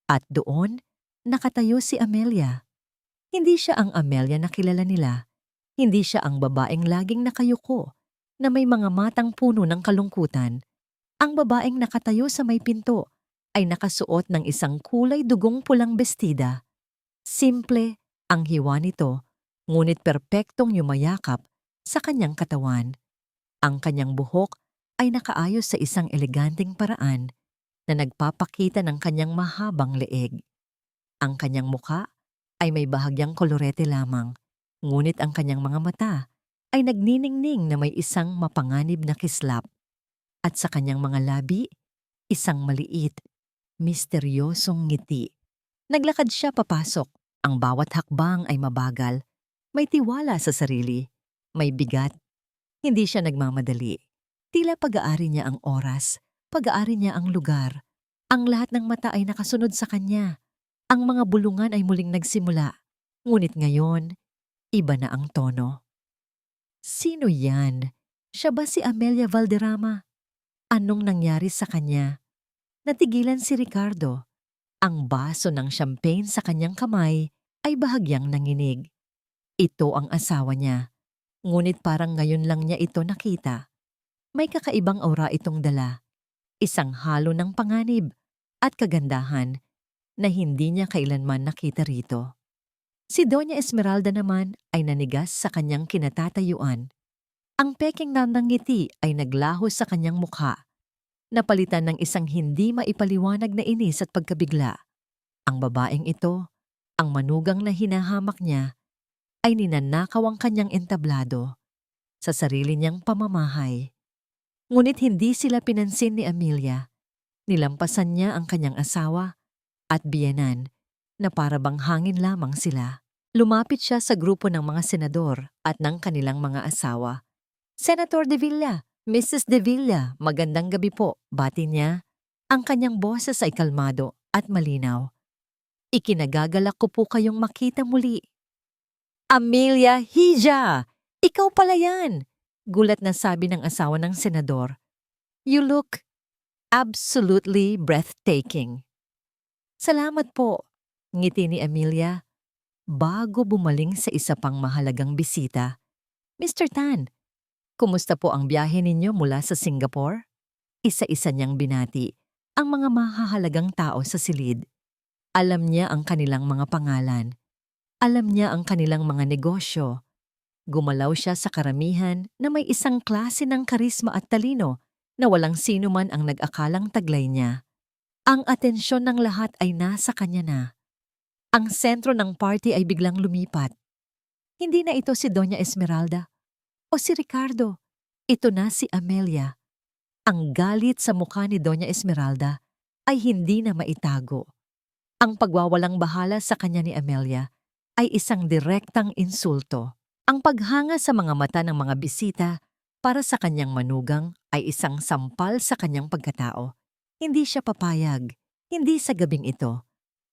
At doon, nakatayo si Amelia. Hindi siya ang Amelia na kilala nila. Hindi siya ang babaeng laging nakayuko na may mga matang puno ng kalungkutan. Ang babaeng nakatayo sa may pinto ay nakasuot ng isang kulay dugong pulang bestida. Simple ang hiwa nito, ngunit perpektong yumayakap sa kanyang katawan. Ang kanyang buhok ay nakaayos sa isang eleganteng paraan na nagpapakita ng kanyang mahabang leeg. Ang kanyang muka ay may bahagyang kolorete lamang, ngunit ang kanyang mga mata ay nagniningning na may isang mapanganib na kislap. At sa kanyang mga labi, isang maliit, misteryosong ngiti. Naglakad siya papasok. Ang bawat hakbang ay mabagal. May tiwala sa sarili. May bigat. Hindi siya nagmamadali. Tila pag-aari niya ang oras. Pag-aari niya ang lugar. Ang lahat ng mata ay nakasunod sa kanya. Ang mga bulungan ay muling nagsimula. Ngunit ngayon, iba na ang tono. Sino yan? Siya ba si Amelia Valderrama? Anong nangyari sa kanya? Natigilan si Ricardo. Ang baso ng champagne sa kanyang kamay ay bahagyang nanginig. Ito ang asawa niya. Ngunit parang ngayon lang niya ito nakita. May kakaibang aura itong dala, isang halo ng panganib at kagandahan na hindi niya kailanman nakita rito. Si Doña Esmeralda naman ay nanigas sa kanyang kinatatayuan. Ang peking na ng ngiti ay naglaho sa kanyang mukha, napalitan ng isang hindi maipaliwanag na inis at pagkabigla. Ang babaeng ito, ang manugang na hinahamak niya, ay ninanakaw ang kanyang entablado sa sarili niyang pamamahay. Ngunit hindi sila pinansin ni Amelia. Nilampasan niya ang kanyang asawa at biyenan na para bang hangin lamang sila. Lumapit siya sa grupo ng mga senador at ng kanilang mga asawa. Senator De Villa, Mrs. De Villa, magandang gabi po, bati niya. Ang kanyang boses ay kalmado at malinaw. Ikinagagalak ko po kayong makita muli. Amelia Hija! Ikaw pala yan! Gulat na sabi ng asawa ng senador. You look absolutely breathtaking. Salamat po, ngiti ni Amelia bago bumaling sa isa pang mahalagang bisita. Mr. Tan, kumusta po ang biyahe ninyo mula sa Singapore? Isa-isa niyang binati ang mga mahahalagang tao sa silid. Alam niya ang kanilang mga pangalan. Alam niya ang kanilang mga negosyo. Gumalaw siya sa karamihan na may isang klase ng karisma at talino na walang sino man ang nag-akalang taglay niya. Ang atensyon ng lahat ay nasa kanya na. Ang sentro ng party ay biglang lumipat. Hindi na ito si Doña Esmeralda o si Ricardo. Ito na si Amelia. Ang galit sa mukha ni Doña Esmeralda ay hindi na maitago. Ang pagwawalang bahala sa kanya ni Amelia ay isang direktang insulto. Ang paghanga sa mga mata ng mga bisita para sa kanyang manugang ay isang sampal sa kanyang pagkatao. Hindi siya papayag, hindi sa gabing ito.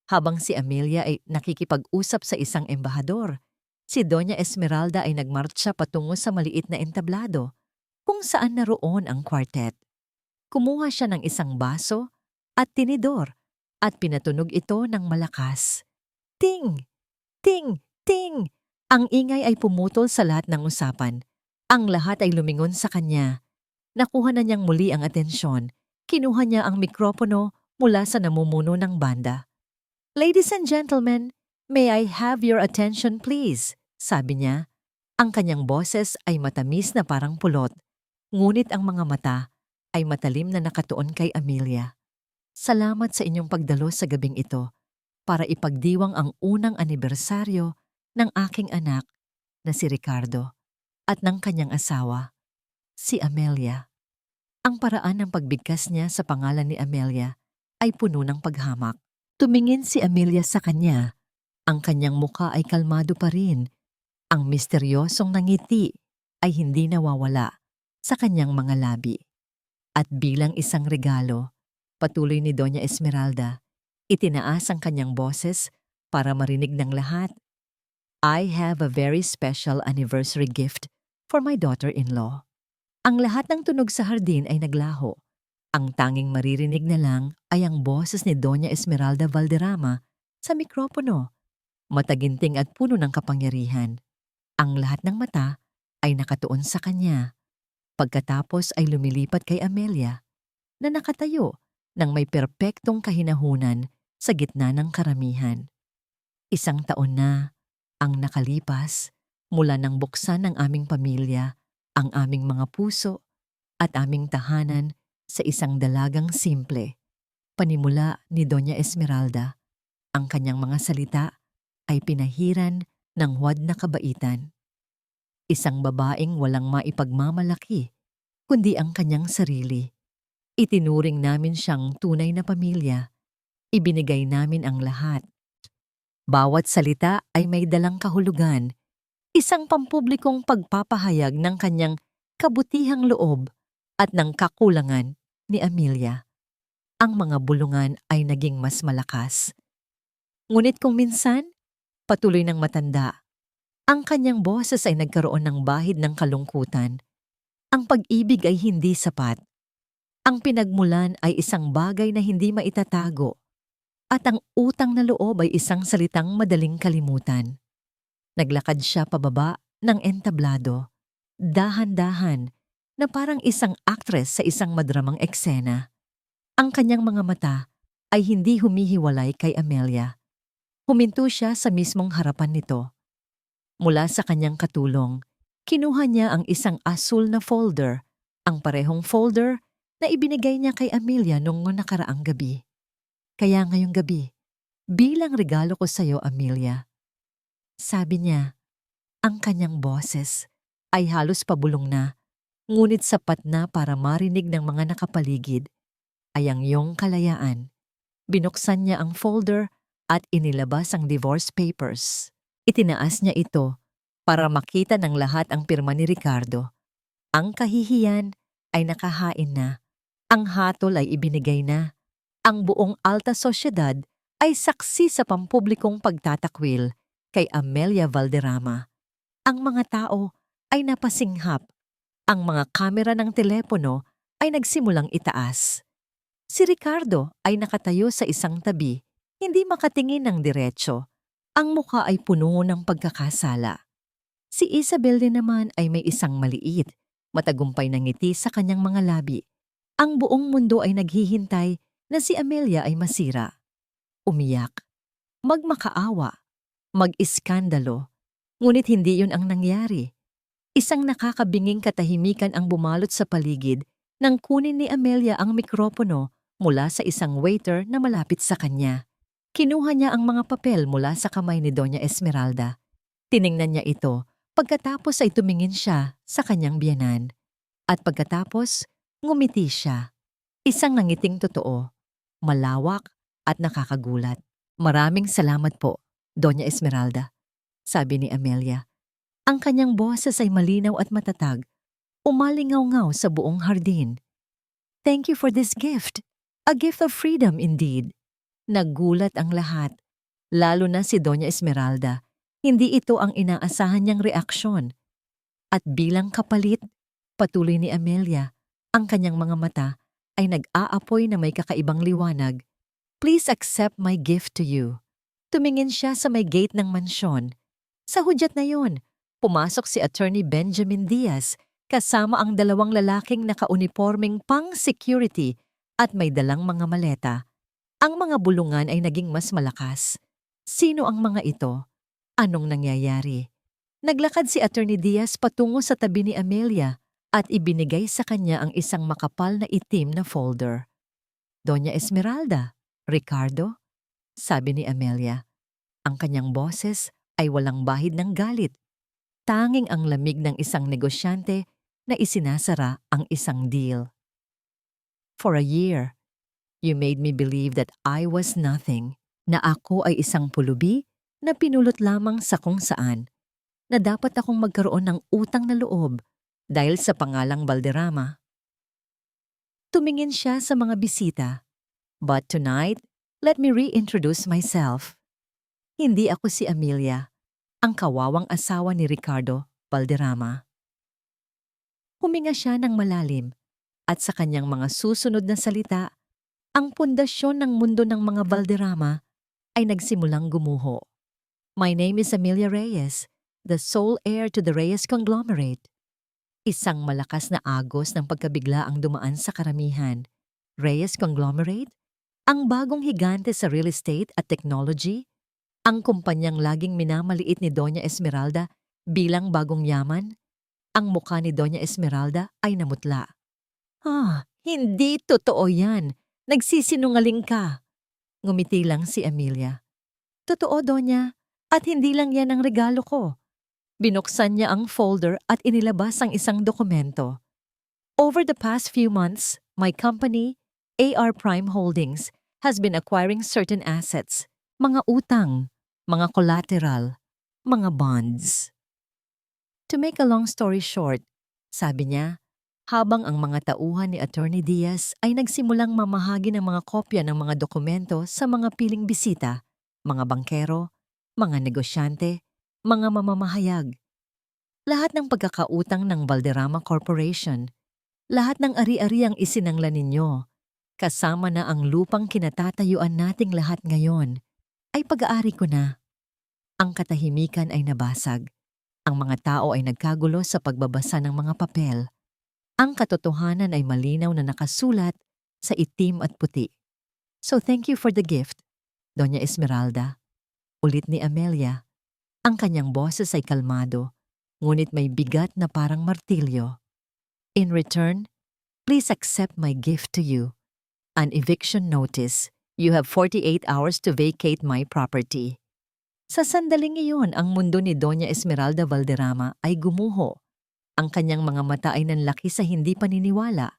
Habang si Amelia ay nakikipag-usap sa isang embahador, si Doña Esmeralda ay nagmartsa patungo sa maliit na entablado kung saan naroon ang quartet. Kumuha siya ng isang baso at tinidor at pinatunog ito ng malakas. Ting! Ting! Ting! Ang ingay ay pumutol sa lahat ng usapan. Ang lahat ay lumingon sa kanya. Nakuha na niyang muli ang atensyon. Kinuha niya ang mikropono mula sa namumuno ng banda. Ladies and gentlemen, may I have your attention please? Sabi niya. Ang kanyang boses ay matamis na parang pulot. Ngunit ang mga mata ay matalim na nakatuon kay Amelia. Salamat sa inyong pagdalo sa gabing ito para ipagdiwang ang unang anibersaryo ng aking anak na si Ricardo at ng kanyang asawa, si Amelia. Ang paraan ng pagbigkas niya sa pangalan ni Amelia ay puno ng paghamak. Tumingin si Amelia sa kanya. Ang kanyang muka ay kalmado pa rin. Ang misteryosong nangiti ay hindi nawawala sa kanyang mga labi. At bilang isang regalo, patuloy ni Doña Esmeralda, itinaas ang kanyang boses para marinig ng lahat. I have a very special anniversary gift for my daughter-in-law. Ang lahat ng tunog sa hardin ay naglaho. Ang tanging maririnig na lang ay ang boses ni Doña Esmeralda Valderrama sa mikropono, mataginting at puno ng kapangyarihan. Ang lahat ng mata ay nakatuon sa kanya. Pagkatapos ay lumilipat kay Amelia, na nakatayo ng may perpektong kahinahunan sa gitna ng karamihan. 1 taon na ang nakalipas mula nang buksan ng aming pamilya, ang aming mga puso at aming tahanan sa isang dalagang simple. Panimula ni Doña Esmeralda, ang kanyang mga salita ay pinahiran ng huwad na kabaitan. Isang babaeng walang maipagmamalaki, kundi ang kanyang sarili. Itinuring namin siyang tunay na pamilya. Ibinigay namin ang lahat. Bawat salita ay may dalang kahulugan, isang pampublikong pagpapahayag ng kanyang kabutihang loob at ng kakulangan ni Amelia. Ang mga bulungan ay naging mas malakas. Ngunit kung minsan, patuloy ng matanda, ang kanyang boses ay nagkaroon ng bahid ng kalungkutan. Ang pag-ibig ay hindi sapat. Ang pinagmulan ay isang bagay na hindi maitatago. At ang utang na loob ay isang salitang madaling kalimutan. Naglakad siya pababa ng entablado. dahan-dahan, na parang isang aktres sa isang madramang eksena. Ang kanyang mga mata ay hindi humihiwalay kay Amelia. Huminto siya sa mismong harapan nito. Mula sa kanyang katulong, kinuha niya ang isang asul na folder, ang parehong folder na ibinigay niya kay Amelia noong nakaraang gabi. Kaya ngayong gabi, bilang regalo ko sa iyo, Amelia, sabi niya, ang kanyang boses ay halos pabulong na, ngunit sapat na para marinig ng mga nakapaligid ay ang iyong kalayaan. Binuksan niya ang folder at inilabas ang divorce papers. Itinaas niya ito para makita ng lahat ang pirma ni Ricardo. Ang kahihiyan ay nakahain na. Ang hatol ay ibinigay na. Ang buong alta sosyedad ay saksi sa pampublikong pagtatakwil kay Amelia Valderrama. Ang mga tao ay napasinghap. Ang mga kamera ng telepono ay nagsimulang itaas. Si Ricardo ay nakatayo sa isang tabi, hindi makatingin ng diretso. Ang mukha ay puno ng pagkakasala. Si Isabel din naman ay may isang maliit, matagumpay na ngiti sa kanyang mga labi. Ang buong mundo ay naghihintay na si Amelia ay masira. Umiyak, magmakaawa, mag-iskandalo. Ngunit hindi yun ang nangyari. Isang nakakabinging katahimikan ang bumalot sa paligid nang kunin ni Amelia ang mikropono mula sa isang waiter na malapit sa kanya. Kinuha niya ang mga papel mula sa kamay ni Doña Esmeralda. Tiningnan niya ito pagkatapos ay tumingin siya sa kanyang biyenan. At pagkatapos, ngumiti siya. Isang nangiting totoo, malawak at nakakagulat. Maraming salamat po, Doña Esmeralda, sabi ni Amelia. Ang kanyang boses ay malinaw at matatag, umalingaw-ngaw sa buong hardin. Thank you for this gift. A gift of freedom indeed. Nagulat ang lahat, lalo na si Doña Esmeralda. Hindi ito ang inaasahan niyang reaksyon. At bilang kapalit, patuloy ni Amelia, ang kanyang mga mata ay nag-aapoy na may kakaibang liwanag. Please accept my gift to you. Tumingin siya sa may gate ng mansyon. Sa hudyat na yon, pumasok si Attorney Benjamin Diaz kasama ang dalawang lalaking nakaunipormeng pang-security at may dalang mga maleta. Ang mga bulungan ay naging mas malakas. Sino ang mga ito? Anong nangyayari? Naglakad si Attorney Diaz patungo sa tabi ni Amelia at ibinigay sa kanya ang isang makapal na itim na folder. Doña Esmeralda, Ricardo, sabi ni Amelia. Ang kanyang boses ay walang bahid ng galit. Tanging ang lamig ng isang negosyante na isinasara ang isang deal. For a year, you made me believe that I was nothing, na ako ay isang pulubi na pinulot lamang sa kung saan, na dapat akong magkaroon ng utang na loob dahil sa pangalang Valderrama. Tumingin siya sa mga bisita. But tonight, let me reintroduce myself. Hindi ako si Amelia, ang kawawang asawa ni Ricardo Valderrama. Huminga siya ng malalim at sa kanyang mga susunod na salita, ang pundasyon ng mundo ng mga Valderrama ay nagsimulang gumuho. My name is Amelia Reyes, the sole heir to the Reyes conglomerate. Isang malakas na agos ng pagkabigla ang dumaan sa karamihan. Reyes conglomerate? Ang bagong higante sa real estate at technology? Ang kumpanyang laging minamaliit ni Doña Esmeralda bilang bagong yaman? Ang mukha ni Doña Esmeralda ay namutla. Hindi totoo yan. Nagsisinungaling ka. Ngumiti lang si Amelia. Totoo, Doña, at hindi lang yan ang regalo ko. Binuksan niya ang folder at inilabas ang isang dokumento. Over the past few months, my company, AR Prime Holdings, has been acquiring certain assets, mga utang, mga collateral, mga bonds. To make a long story short, sabi niya, habang ang mga tauhan ni Attorney Diaz ay nagsimulang mamahagi ng mga kopya ng mga dokumento sa mga piling bisita, mga bangkero, mga negosyante, mga mamamahayag. Lahat ng pagkakautang ng Valderrama Corporation, lahat ng ari-ari ang isinangla ninyo, kasama na ang lupang kinatatayuan nating lahat ngayon, ay pag-aari ko na. Ang katahimikan ay nabasag. Ang mga tao ay nagkagulo sa pagbabasa ng mga papel. Ang katotohanan ay malinaw na nakasulat sa itim at puti. So thank you for the gift, Doña Esmeralda. Ulit ni Amelia. Ang kanyang boses ay kalmado, ngunit may bigat na parang martilyo. In return, please accept my gift to you. An eviction notice. You have 48 hours to vacate my property. Sa sandaling iyon, ang mundo ni Doña Esmeralda Valderrama ay gumuho. Ang kanyang mga mata ay nanlaki sa hindi paniniwala.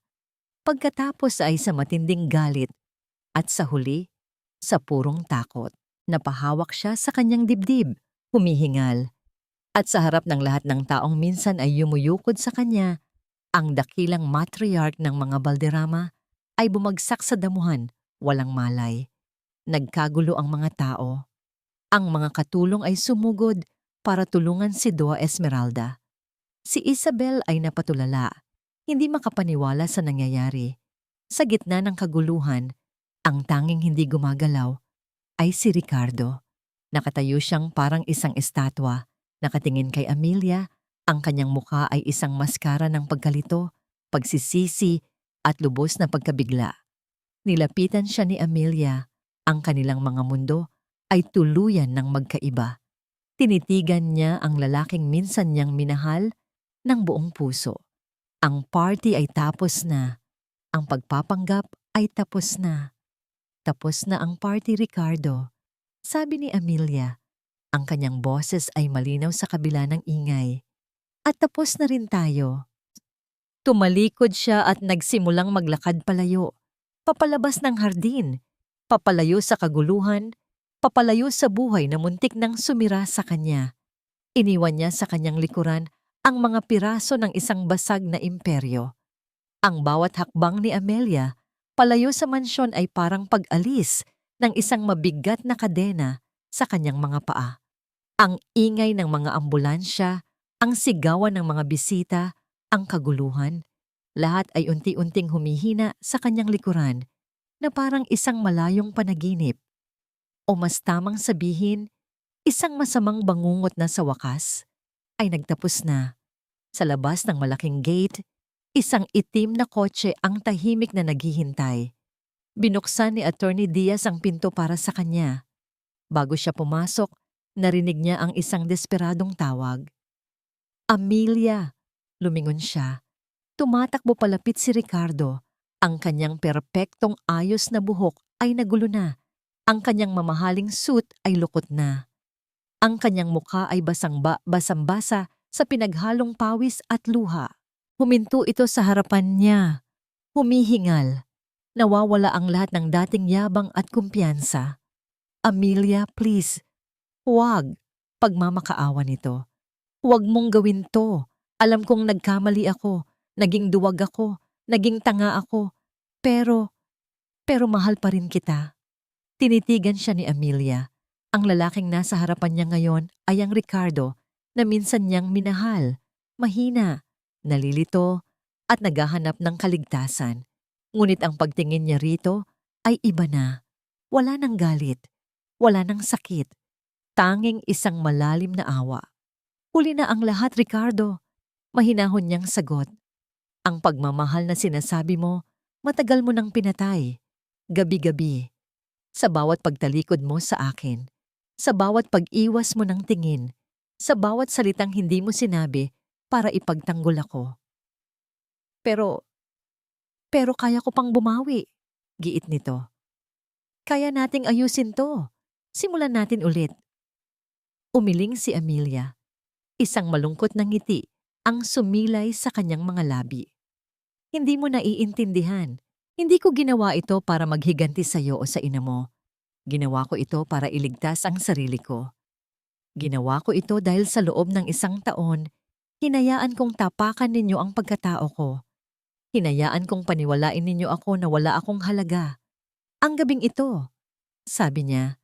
Pagkatapos ay sa matinding galit at sa huli, sa purong takot. Napahawak siya sa kanyang dibdib, humihingal. At sa harap ng lahat ng taong minsan ay yumuyukod sa kanya, ang dakilang matriarch ng mga Valderrama ay bumagsak sa damuhan, walang malay. Nagkagulo ang mga tao. Ang mga katulong ay sumugod para tulungan si Doa Esmeralda. Si Isabel ay napatulala, hindi makapaniwala sa nangyayari. Sa gitna ng kaguluhan, ang tanging hindi gumagalaw ay si Ricardo. Nakatayo siyang parang isang estatwa, nakatingin kay Amelia, ang kanyang mukha ay isang maskara ng pagkalito, pagsisisi at lubos na pagkabigla. Nilapitan siya ni Amelia, ang kanilang mga mundo ay tuluyan ng magkaiba. Tinitigan niya ang lalaking minsan niyang minahal ng buong puso. Ang party ay tapos na. Ang pagpapanggap ay tapos na. Tapos na ang party, Ricardo. Sabi ni Amelia. Ang kanyang boses ay malinaw sa kabila ng ingay. At tapos na rin tayo. Tumalikod siya at nagsimulang maglakad palayo. Papalabas ng hardin. Papalayo sa kaguluhan. Papalayo sa buhay na muntik nang sumira sa kanya. Iniwan niya sa kanyang likuran ang mga piraso ng isang basag na imperyo. Ang bawat hakbang ni Amelia palayo sa mansyon ay parang pag-alis ng isang mabigat na kadena sa kanyang mga paa. Ang ingay ng mga ambulansya, ang sigawan ng mga bisita, ang kaguluhan, lahat ay unti-unting humihina sa kanyang likuran na parang isang malayong panaginip. O mas tamang sabihin, isang masamang bangungot na sa wakas ay nagtapos na. Sa labas ng malaking gate, isang itim na kotse ang tahimik na naghihintay. Binuksan ni Attorney Diaz ang pinto para sa kanya. Bago siya pumasok, narinig niya ang isang desperadong tawag. Amelia! Lumingon siya. Tumatakbo palapit si Ricardo. Ang kanyang perpektong ayos na buhok ay nagulo na. Ang kanyang mamahaling suit ay lukot na. Ang kanyang mukha ay basang-basa sa pinaghalong pawis at luha. Huminto ito sa harapan niya. Humihingal. Nawawala ang lahat ng dating yabang at kumpiyansa. Amelia, please. Huwag. Pagmamakaawa nito. Huwag mong gawin to. Alam kong nagkamali ako. Naging duwag ako. Naging tanga ako. Pero mahal pa rin kita. Tinitigan siya ni Amelia. Ang lalaking nasa harapan niya ngayon ay ang Ricardo na minsan niyang minahal, mahina, nalilito at naghahanap ng kaligtasan. Ngunit ang pagtingin niya rito ay iba na. Wala nang galit, wala nang sakit, tanging isang malalim na awa. Huli na ang lahat, Ricardo. Mahinahon niyang sagot. Ang pagmamahal na sinasabi mo, matagal mo nang pinatay. Gabi-gabi. Sa bawat pagtalikod mo sa akin, sa bawat pag-iwas mo ng tingin, sa bawat salitang hindi mo sinabi para ipagtanggol ako. Pero kaya ko pang bumawi, giit nito. Kaya nating ayusin to. Simulan natin ulit. Umiling si Amelia. Isang malungkot na ngiti ang sumilay sa kanyang mga labi. Hindi mo naiintindihan. Hindi ko ginawa ito para maghiganti sa iyo o sa ina mo. Ginawa ko ito para iligtas ang sarili ko. Ginawa ko ito dahil sa loob ng 1 taon, hinayaan kong tapakan ninyo ang pagkatao ko. Hinayaan kong paniwalain ninyo ako na wala akong halaga. Ang gabing ito, sabi niya,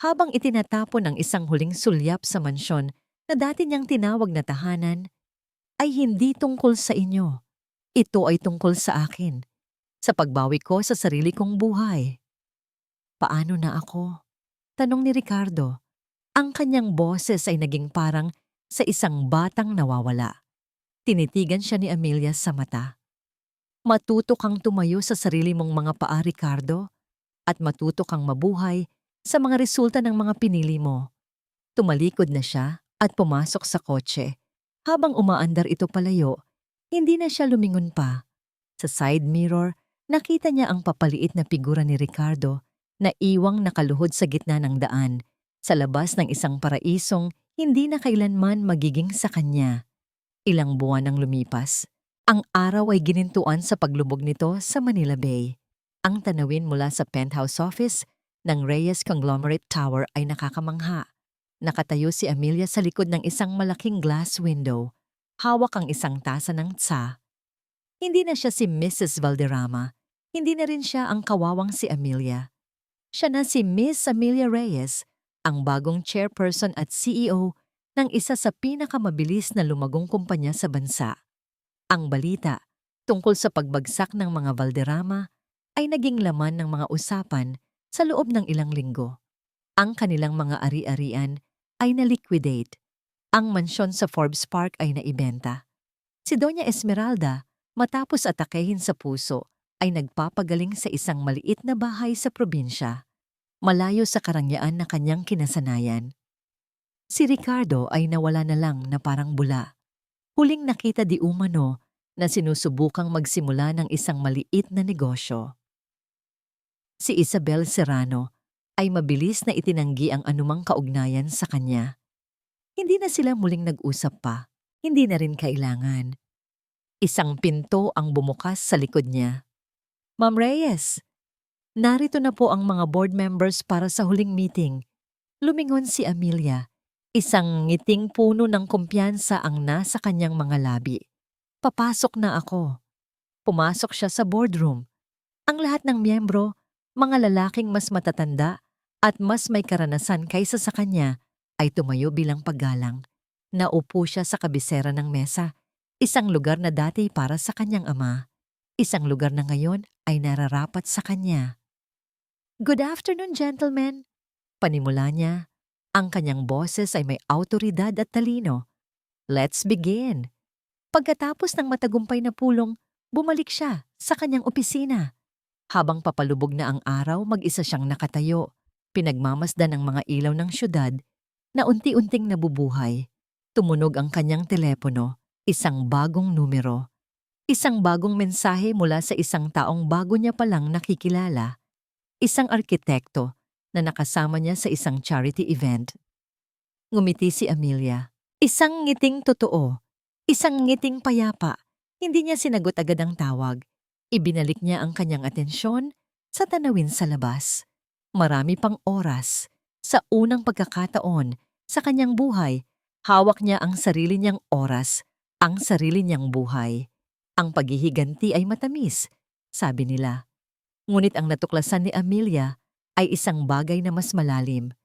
habang itinatapon ang isang huling sulyap sa mansyon na dati niyang tinawag na tahanan, ay hindi tungkol sa inyo. Ito ay tungkol sa akin. Sa pagbawi ko sa sarili kong buhay. Paano na ako? Tanong ni Ricardo. Ang kanyang boses ay naging parang sa isang batang nawawala. Tinitigan siya ni Amelia sa mata. Matuto kang tumayo sa sarili mong mga paa, Ricardo, at matuto kang mabuhay sa mga resulta ng mga pinili mo. Tumalikod na siya at pumasok sa kotse. Habang umaandar ito palayo, hindi na siya lumingon pa. Sa side mirror, nakita niya ang papaliit na figura ni Ricardo na iwang nakaluhod sa gitna ng daan, sa labas ng isang paraisong hindi na kailanman magiging sa kanya. Ilang buwan ang lumipas. Ang araw ay ginintuan sa paglubog nito sa Manila Bay. Ang tanawin mula sa penthouse office ng Reyes Conglomerate Tower ay nakakamangha. Nakatayo si Amelia sa likod ng isang malaking glass window. Hawak ang isang tasa ng tsa. Hindi na siya si Mrs. Valderrama. Hindi na rin siya ang kawawang si Amelia. Siya na si Miss Amelia Reyes, ang bagong chairperson at CEO ng isa sa pinakamabilis na lumagong kumpanya sa bansa. Ang balita tungkol sa pagbagsak ng mga Valderrama ay naging laman ng mga usapan sa loob ng ilang linggo. Ang kanilang mga ari-arian ay na-liquidate. Ang mansyon sa Forbes Park ay naibenta. Si Doña Esmeralda, matapos atakehin sa puso, ay nagpapagaling sa isang maliit na bahay sa probinsya, malayo sa karangyaan na kanyang kinasanayan. Si Ricardo ay nawala na lang na parang bula. Huling nakita di umano na sinusubukang magsimula ng isang maliit na negosyo. Si Isabel Serrano ay mabilis na itinanggi ang anumang kaugnayan sa kanya. Hindi na sila muling nag-usap pa, hindi na rin kailangan. Isang pinto ang bumukas sa likod niya. Ma'am Reyes, narito na po ang mga board members para sa huling meeting. Lumingon si Amelia. Isang ngiting puno ng kumpiyansa ang nasa kanyang mga labi. Papasok na ako. Pumasok siya sa boardroom. Ang lahat ng miyembro, mga lalaking mas matatanda at mas may karanasan kaysa sa kanya, ay tumayo bilang paggalang. Naupo siya sa kabisera ng mesa, isang lugar na dati para sa kanyang ama. Isang lugar na ngayon ay nararapat sa kanya. Good afternoon, gentlemen. Panimula niya. Ang kanyang boses ay may awtoridad at talino. Let's begin. Pagkatapos ng matagumpay na pulong, bumalik siya sa kanyang opisina. Habang papalubog na ang araw, mag-isa siyang nakatayo. Pinagmamasdan ng mga ilaw ng syudad na unti-unting nabubuhay. Tumunog ang kanyang telepono, isang bagong numero. Isang bagong mensahe mula sa isang taong bago niya palang nakikilala. Isang arkitekto na nakasama niya sa isang charity event. Ngumiti si Amelia. Isang ngiting totoo. Isang ngiting payapa. Hindi niya sinagot agad ang tawag. Ibinalik niya ang kanyang atensyon sa tanawin sa labas. Marami pang oras. Sa unang pagkakataon, sa kanyang buhay, hawak niya ang sarili niyang oras, ang sarili niyang buhay. Ang paghihiganti ay matamis, sabi nila. Ngunit ang natuklasan ni Amelia ay isang bagay na mas malalim.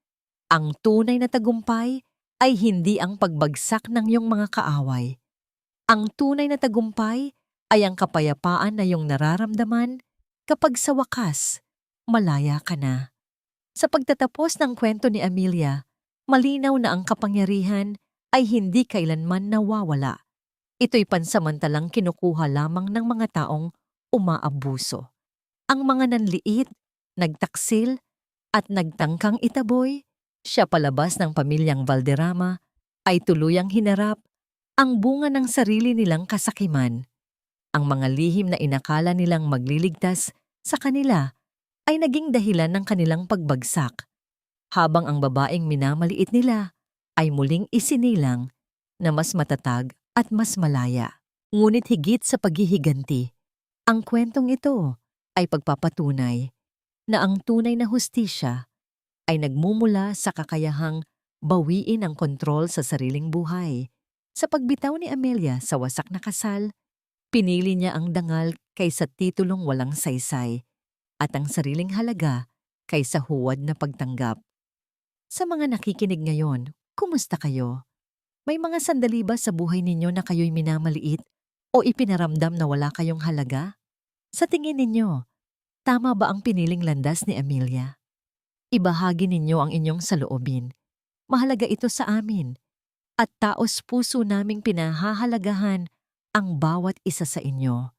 Ang tunay na tagumpay ay hindi ang pagbagsak ng iyong mga kaaway. Ang tunay na tagumpay ay ang kapayapaan na iyong nararamdaman kapag sa wakas, malaya ka na. Sa pagtatapos ng kwento ni Amelia, malinaw na ang kapangyarihan ay hindi kailanman nawawala. Ito'y pansamantalang kinukuha lamang ng mga taong umaabuso. Ang mga nanliit, nagtaksil, at nagtangkang itaboy, siya palabas ng pamilyang Valderrama, ay tuluyang hinarap ang bunga ng sarili nilang kasakiman. Ang mga lihim na inakala nilang magliligtas sa kanila ay naging dahilan ng kanilang pagbagsak, habang ang babaeng minamaliit nila ay muling isinilang na mas matatag at mas malaya. Ngunit higit sa paghihiganti, ang kwentong ito ay pagpapatunay na ang tunay na hustisya ay nagmumula sa kakayahang bawiin ang kontrol sa sariling buhay. Sa pagbitaw ni Amelia sa wasak na kasal, pinili niya ang dangal kaysa titulong walang saysay at ang sariling halaga kaysa huwad na pagtanggap. Sa mga nakikinig ngayon, kumusta kayo? May mga sandali ba sa buhay ninyo na kayo'y minamaliit o ipinaramdam na wala kayong halaga? Sa tingin ninyo, tama ba ang piniling landas ni Amelia? Ibahagi ninyo ang inyong saloobin. Mahalaga ito sa amin. at taos puso naming pinahahalagahan ang bawat isa sa inyo.